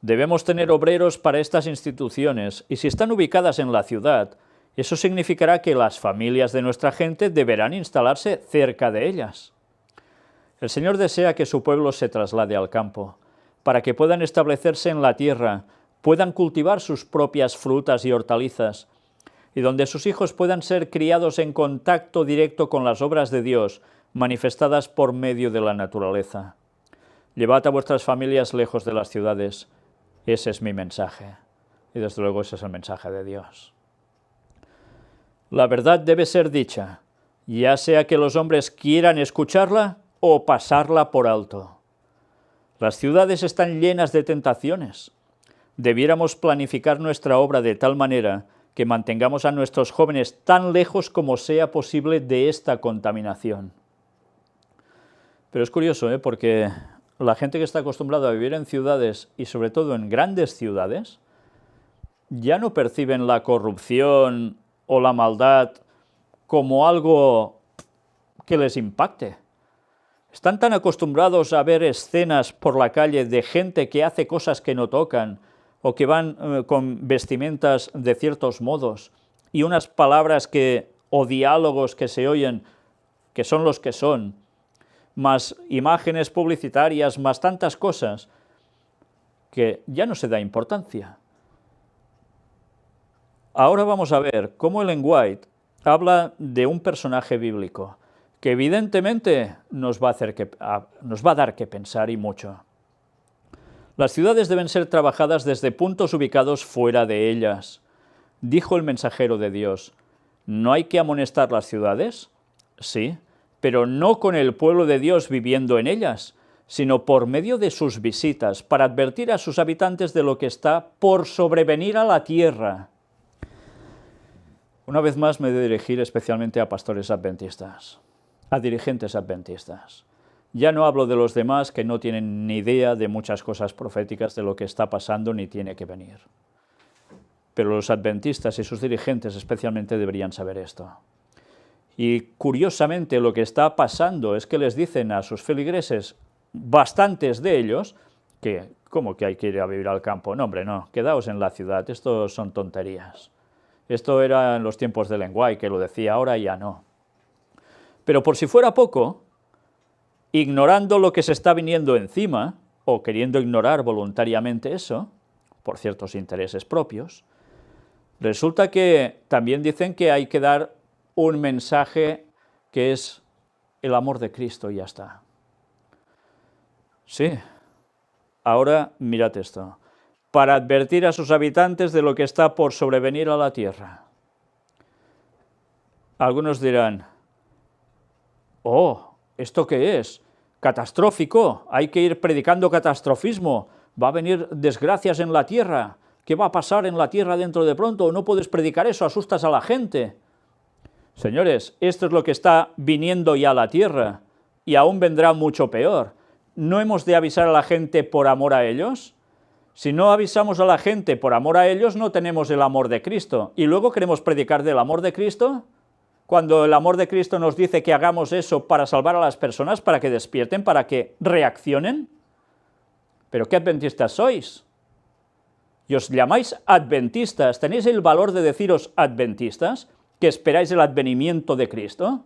Debemos tener obreros para estas instituciones, y si están ubicadas en la ciudad, eso significará que las familias de nuestra gente deberán instalarse cerca de ellas. El Señor desea que su pueblo se traslade al campo, para que puedan establecerse en la tierra, puedan cultivar sus propias frutas y hortalizas, y donde sus hijos puedan ser criados en contacto directo con las obras de Dios, manifestadas por medio de la naturaleza. Llevad a vuestras familias lejos de las ciudades. Ese es mi mensaje. Y desde luego ese es el mensaje de Dios. La verdad debe ser dicha, ya sea que los hombres quieran escucharla o pasarla por alto. Las ciudades están llenas de tentaciones. Debiéramos planificar nuestra obra de tal manera que mantengamos a nuestros jóvenes tan lejos como sea posible de esta contaminación. Pero es curioso, porque la gente que está acostumbrada a vivir en ciudades, y sobre todo en grandes ciudades, ya no perciben la corrupción o la maldad como algo que les impacte. Están tan acostumbrados a ver escenas por la calle de gente que hace cosas que no tocan, o que van con vestimentas de ciertos modos, y unas palabras o diálogos que se oyen, que son los que son, más imágenes publicitarias, más tantas cosas, que ya no se da importancia. Ahora vamos a ver cómo Ellen White habla de un personaje bíblico, que evidentemente nos va a dar que pensar y mucho. Las ciudades deben ser trabajadas desde puntos ubicados fuera de ellas. Dijo el mensajero de Dios, ¿no hay que amonestar las ciudades? Sí, pero no con el pueblo de Dios viviendo en ellas, sino por medio de sus visitas, para advertir a sus habitantes de lo que está por sobrevenir a la tierra. Una vez más me he de dirigir especialmente a pastores adventistas, a dirigentes adventistas. Ya no hablo de los demás que no tienen ni idea de muchas cosas proféticas de lo que está pasando ni tiene que venir. Pero los adventistas y sus dirigentes especialmente deberían saber esto. Y curiosamente lo que está pasando es que les dicen a sus feligreses, bastantes de ellos, que ¿cómo que hay que ir a vivir al campo? No, hombre, no, quedaos en la ciudad, esto son tonterías. Esto era en los tiempos de Ellen White, que lo decía, ahora ya no. Pero por si fuera poco, ignorando lo que se está viniendo encima, o queriendo ignorar voluntariamente eso, por ciertos intereses propios, resulta que también dicen que hay que dar un mensaje que es el amor de Cristo y ya está. Sí, ahora mirad esto, para advertir a sus habitantes de lo que está por sobrevenir a la tierra. Algunos dirán, oh, ¿esto qué es? Catastrófico, hay que ir predicando catastrofismo, va a venir desgracias en la tierra, ¿qué va a pasar en la tierra dentro de pronto? No puedes predicar eso, asustas a la gente. Señores, esto es lo que está viniendo ya a la tierra, y aún vendrá mucho peor. ¿No hemos de avisar a la gente por amor a ellos? Si no avisamos a la gente por amor a ellos, no tenemos el amor de Cristo, y luego queremos predicar del amor de Cristo, cuando el amor de Cristo nos dice que hagamos eso para salvar a las personas, para que despierten, para que reaccionen. ¿Pero qué adventistas sois? ¿Y os llamáis adventistas? ¿Tenéis el valor de deciros adventistas, que esperáis el advenimiento de Cristo?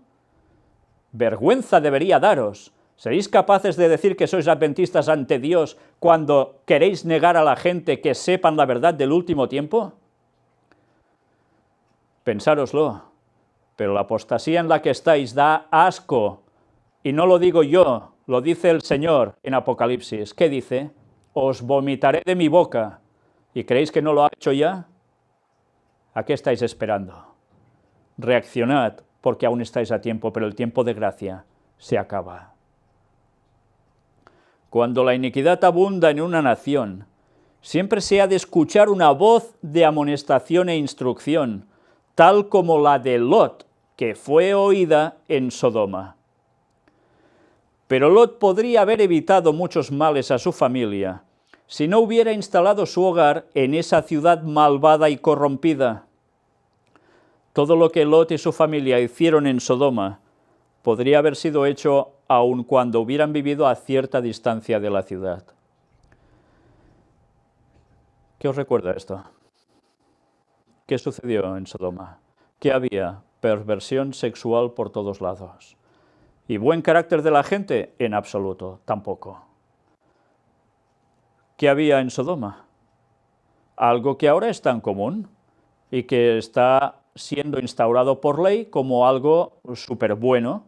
Vergüenza debería daros. ¿Seréis capaces de decir que sois adventistas ante Dios cuando queréis negar a la gente que sepan la verdad del último tiempo? Pensároslo. Pero la apostasía en la que estáis da asco, y no lo digo yo, lo dice el Señor en Apocalipsis. ¿Qué dice? Os vomitaré de mi boca. ¿Y creéis que no lo ha hecho ya? ¿A qué estáis esperando? Reaccionad, porque aún estáis a tiempo, pero el tiempo de gracia se acaba. Cuando la iniquidad abunda en una nación, siempre se ha de escuchar una voz de amonestación e instrucción, tal como la de Lot, que fue oída en Sodoma. Pero Lot podría haber evitado muchos males a su familia si no hubiera instalado su hogar en esa ciudad malvada y corrompida. Todo lo que Lot y su familia hicieron en Sodoma podría haber sido hecho aun cuando hubieran vivido a cierta distancia de la ciudad. ¿Qué os recuerda esto? ¿Qué sucedió en Sodoma? ¿Qué había? Perversión sexual por todos lados. ¿Y buen carácter de la gente? En absoluto, tampoco. ¿Qué había en Sodoma? Algo que ahora es tan común y que está siendo instaurado por ley como algo súper bueno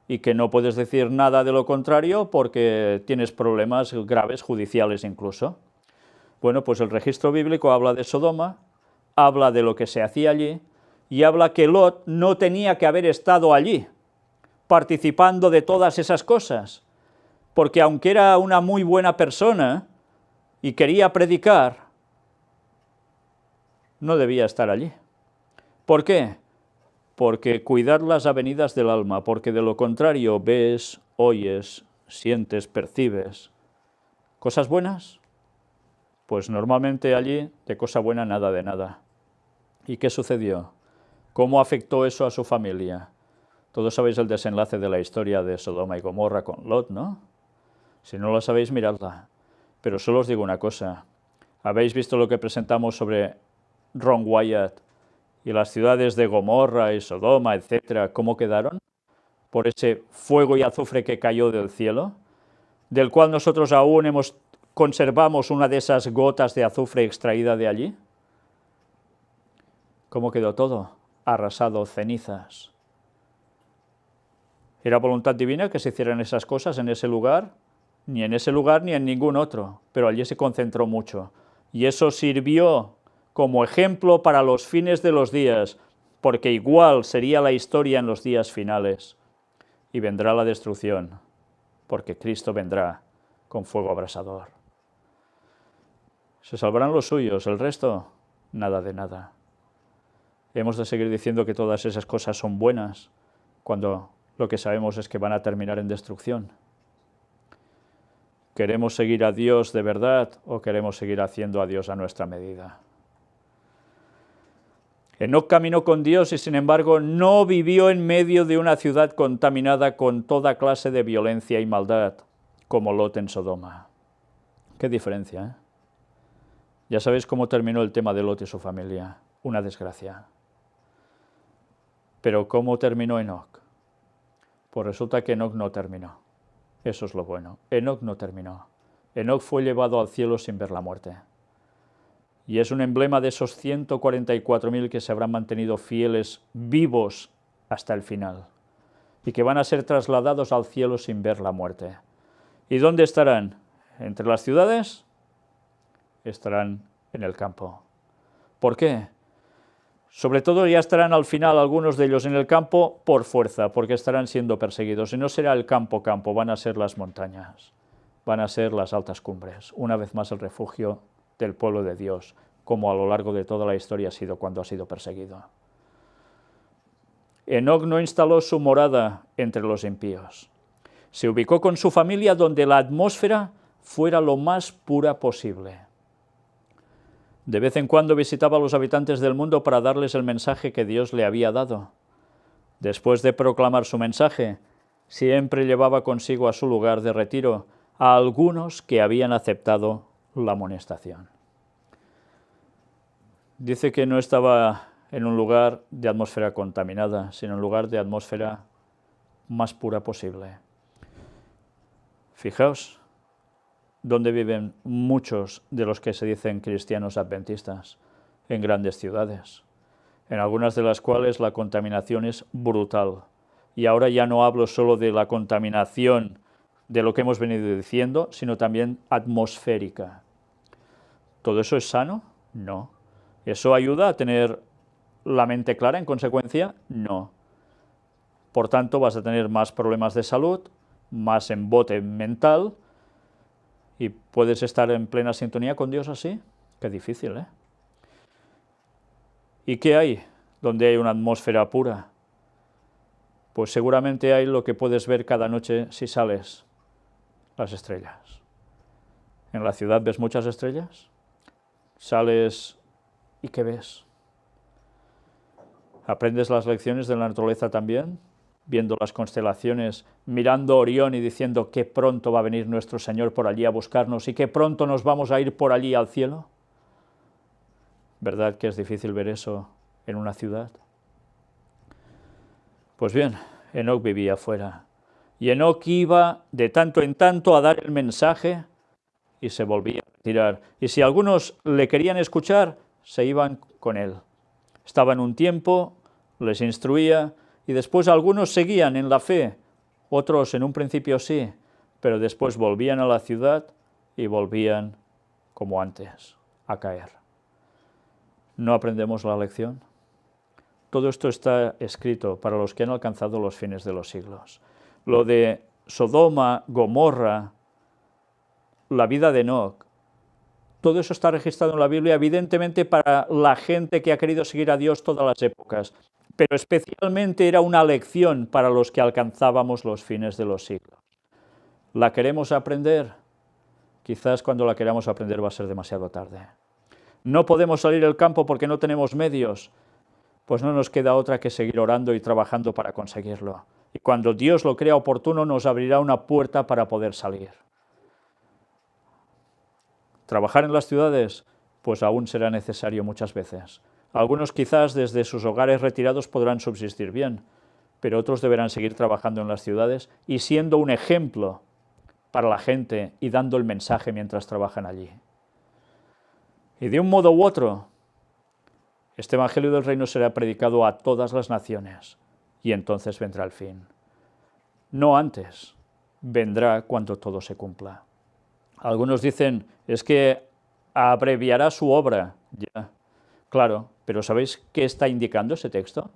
y que no puedes decir nada de lo contrario porque tienes problemas graves judiciales incluso. Bueno, pues el registro bíblico habla de Sodoma, habla de lo que se hacía allí, y habla que Lot no tenía que haber estado allí, participando de todas esas cosas, porque aunque era una muy buena persona y quería predicar, no debía estar allí. ¿Por qué? Porque cuidar las avenidas del alma, porque de lo contrario ves, oyes, sientes, percibes cosas buenas, pues normalmente allí de cosa buena nada de nada. ¿Y qué sucedió? ¿Cómo afectó eso a su familia? Todos sabéis el desenlace de la historia de Sodoma y Gomorra con Lot, ¿no? Si no lo sabéis, miradla. Pero solo os digo una cosa. ¿Habéis visto lo que presentamos sobre Ron Wyatt y las ciudades de Gomorra y Sodoma, etcétera, cómo quedaron? Por ese fuego y azufre que cayó del cielo, del cual nosotros aún conservamos una de esas gotas de azufre extraída de allí. ¿Cómo quedó todo? Arrasado, cenizas. ¿Era voluntad divina que se hicieran esas cosas en ese lugar? Ni en ese lugar ni en ningún otro, pero allí se concentró mucho. Y eso sirvió como ejemplo para los fines de los días, porque igual sería la historia en los días finales. Y vendrá la destrucción, porque Cristo vendrá con fuego abrasador. Se salvarán los suyos, el resto, nada de nada. Hemos de seguir diciendo que todas esas cosas son buenas, cuando lo que sabemos es que van a terminar en destrucción. ¿Queremos seguir a Dios de verdad o queremos seguir haciendo a Dios a nuestra medida? Enoc caminó con Dios y sin embargo no vivió en medio de una ciudad contaminada con toda clase de violencia y maldad, como Lot en Sodoma. Qué diferencia, ¿eh? Ya sabéis cómo terminó el tema de Lot y su familia, una desgracia. Pero ¿cómo terminó Enoc? Pues resulta que Enoc no terminó. Eso es lo bueno. Enoc no terminó. Enoc fue llevado al cielo sin ver la muerte. Y es un emblema de esos 144.000 que se habrán mantenido fieles, vivos hasta el final, y que van a ser trasladados al cielo sin ver la muerte. ¿Y dónde estarán? ¿Entre las ciudades? Estarán en el campo. ¿Por qué? Sobre todo ya estarán al final algunos de ellos en el campo por fuerza, porque estarán siendo perseguidos. Y no será el campo, van a ser las montañas, van a ser las altas cumbres. Una vez más el refugio del pueblo de Dios, como a lo largo de toda la historia ha sido cuando ha sido perseguido. Enoc no instaló su morada entre los impíos. Se ubicó con su familia donde la atmósfera fuera lo más pura posible. De vez en cuando visitaba a los habitantes del mundo para darles el mensaje que Dios le había dado. Después de proclamar su mensaje, siempre llevaba consigo a su lugar de retiro a algunos que habían aceptado la amonestación. Dice que no estaba en un lugar de atmósfera contaminada, sino en un lugar de atmósfera más pura posible. Fijaos dónde viven muchos de los que se dicen cristianos adventistas, en grandes ciudades, en algunas de las cuales la contaminación es brutal. Y ahora ya no hablo solo de la contaminación de lo que hemos venido diciendo, sino también atmosférica. ¿Todo eso es sano? No. ¿Eso ayuda a tener la mente clara en consecuencia? No. Por tanto, vas a tener más problemas de salud, más embote mental, y puedes estar en plena sintonía con Dios así. Qué difícil, ¿eh? ¿Y qué hay donde hay una atmósfera pura? Pues seguramente hay lo que puedes ver cada noche si sales, las estrellas. ¿En la ciudad ves muchas estrellas? Sales y ¿qué ves? ¿Aprendes las lecciones de la naturaleza también? Viendo las constelaciones, mirando Orión y diciendo que pronto va a venir nuestro Señor por allí a buscarnos y que pronto nos vamos a ir por allí al cielo. ¿Verdad que es difícil ver eso en una ciudad? Pues bien, Enoc vivía afuera. Y Enoc iba de tanto en tanto a dar el mensaje y se volvía a retirar. Y si algunos le querían escuchar, se iban con él. Estaba en un tiempo, les instruía, y después algunos seguían en la fe, otros en un principio sí, pero después volvían a la ciudad y volvían como antes, a caer. ¿No aprendemos la lección? Todo esto está escrito para los que han alcanzado los fines de los siglos. Lo de Sodoma, Gomorra, la vida de Enoc, todo eso está registrado en la Biblia, evidentemente para la gente que ha querido seguir a Dios todas las épocas, pero especialmente era una lección para los que alcanzábamos los fines de los siglos. ¿La queremos aprender? Quizás cuando la queramos aprender va a ser demasiado tarde. No podemos salir al campo porque no tenemos medios, pues no nos queda otra que seguir orando y trabajando para conseguirlo. Y cuando Dios lo crea oportuno, nos abrirá una puerta para poder salir. ¿Trabajar en las ciudades? Pues aún será necesario muchas veces. Algunos quizás desde sus hogares retirados podrán subsistir bien, pero otros deberán seguir trabajando en las ciudades y siendo un ejemplo para la gente y dando el mensaje mientras trabajan allí. Y de un modo u otro, este Evangelio del Reino será predicado a todas las naciones y entonces vendrá el fin. No antes, vendrá cuando todo se cumpla. Algunos dicen, es que abreviará su obra. Ya, claro, pero ¿sabéis qué está indicando ese texto?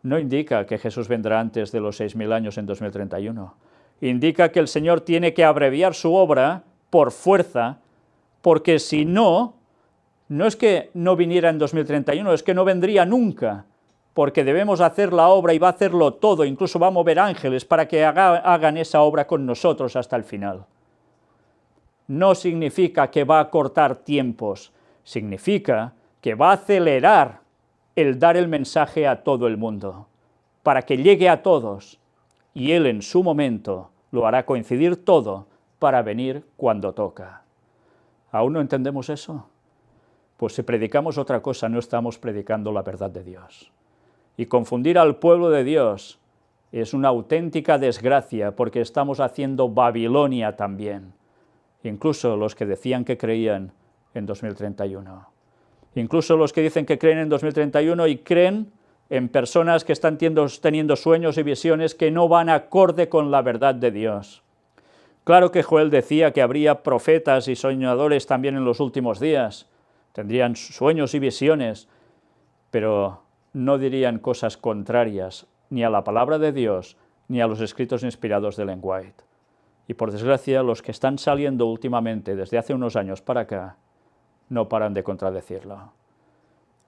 No indica que Jesús vendrá antes de los 6.000 años en 2031. Indica que el Señor tiene que abreviar su obra por fuerza, porque si no, no es que no viniera en 2031, es que no vendría nunca, porque debemos hacer la obra y va a hacerlo todo, incluso va a mover ángeles para que hagan esa obra con nosotros hasta el final. No significa que va a cortar tiempos, significa que va a acelerar el dar el mensaje a todo el mundo, para que llegue a todos, y Él en su momento lo hará coincidir todo para venir cuando toca. ¿Aún no entendemos eso? Pues si predicamos otra cosa, no estamos predicando la verdad de Dios. Y confundir al pueblo de Dios es una auténtica desgracia, porque estamos haciendo Babilonia también. Incluso los que decían que creían en 2031. Incluso los que dicen que creen en 2031 y creen en personas que están teniendo sueños y visiones que no van acorde con la verdad de Dios. Claro que Joel decía que habría profetas y soñadores también en los últimos días. Tendrían sueños y visiones, pero no dirían cosas contrarias ni a la palabra de Dios ni a los escritos inspirados de Ellen White. Y por desgracia, los que están saliendo últimamente, desde hace unos años para acá, no paran de contradecirlo.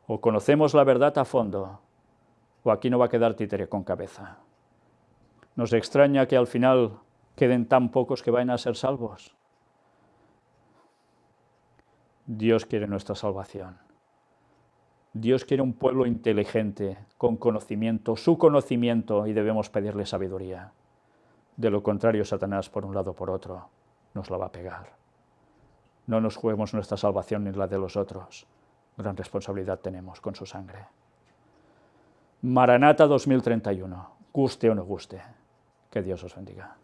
O conocemos la verdad a fondo, o aquí no va a quedar títere con cabeza. Nos extraña que al final queden tan pocos que vayan a ser salvos. Dios quiere nuestra salvación. Dios quiere un pueblo inteligente, con conocimiento, su conocimiento, y debemos pedirle sabiduría. De lo contrario, Satanás, por un lado o por otro, nos la va a pegar. No nos juguemos nuestra salvación ni la de los otros. Gran responsabilidad tenemos con su sangre. Maranata 2031, guste o no guste. Que Dios os bendiga.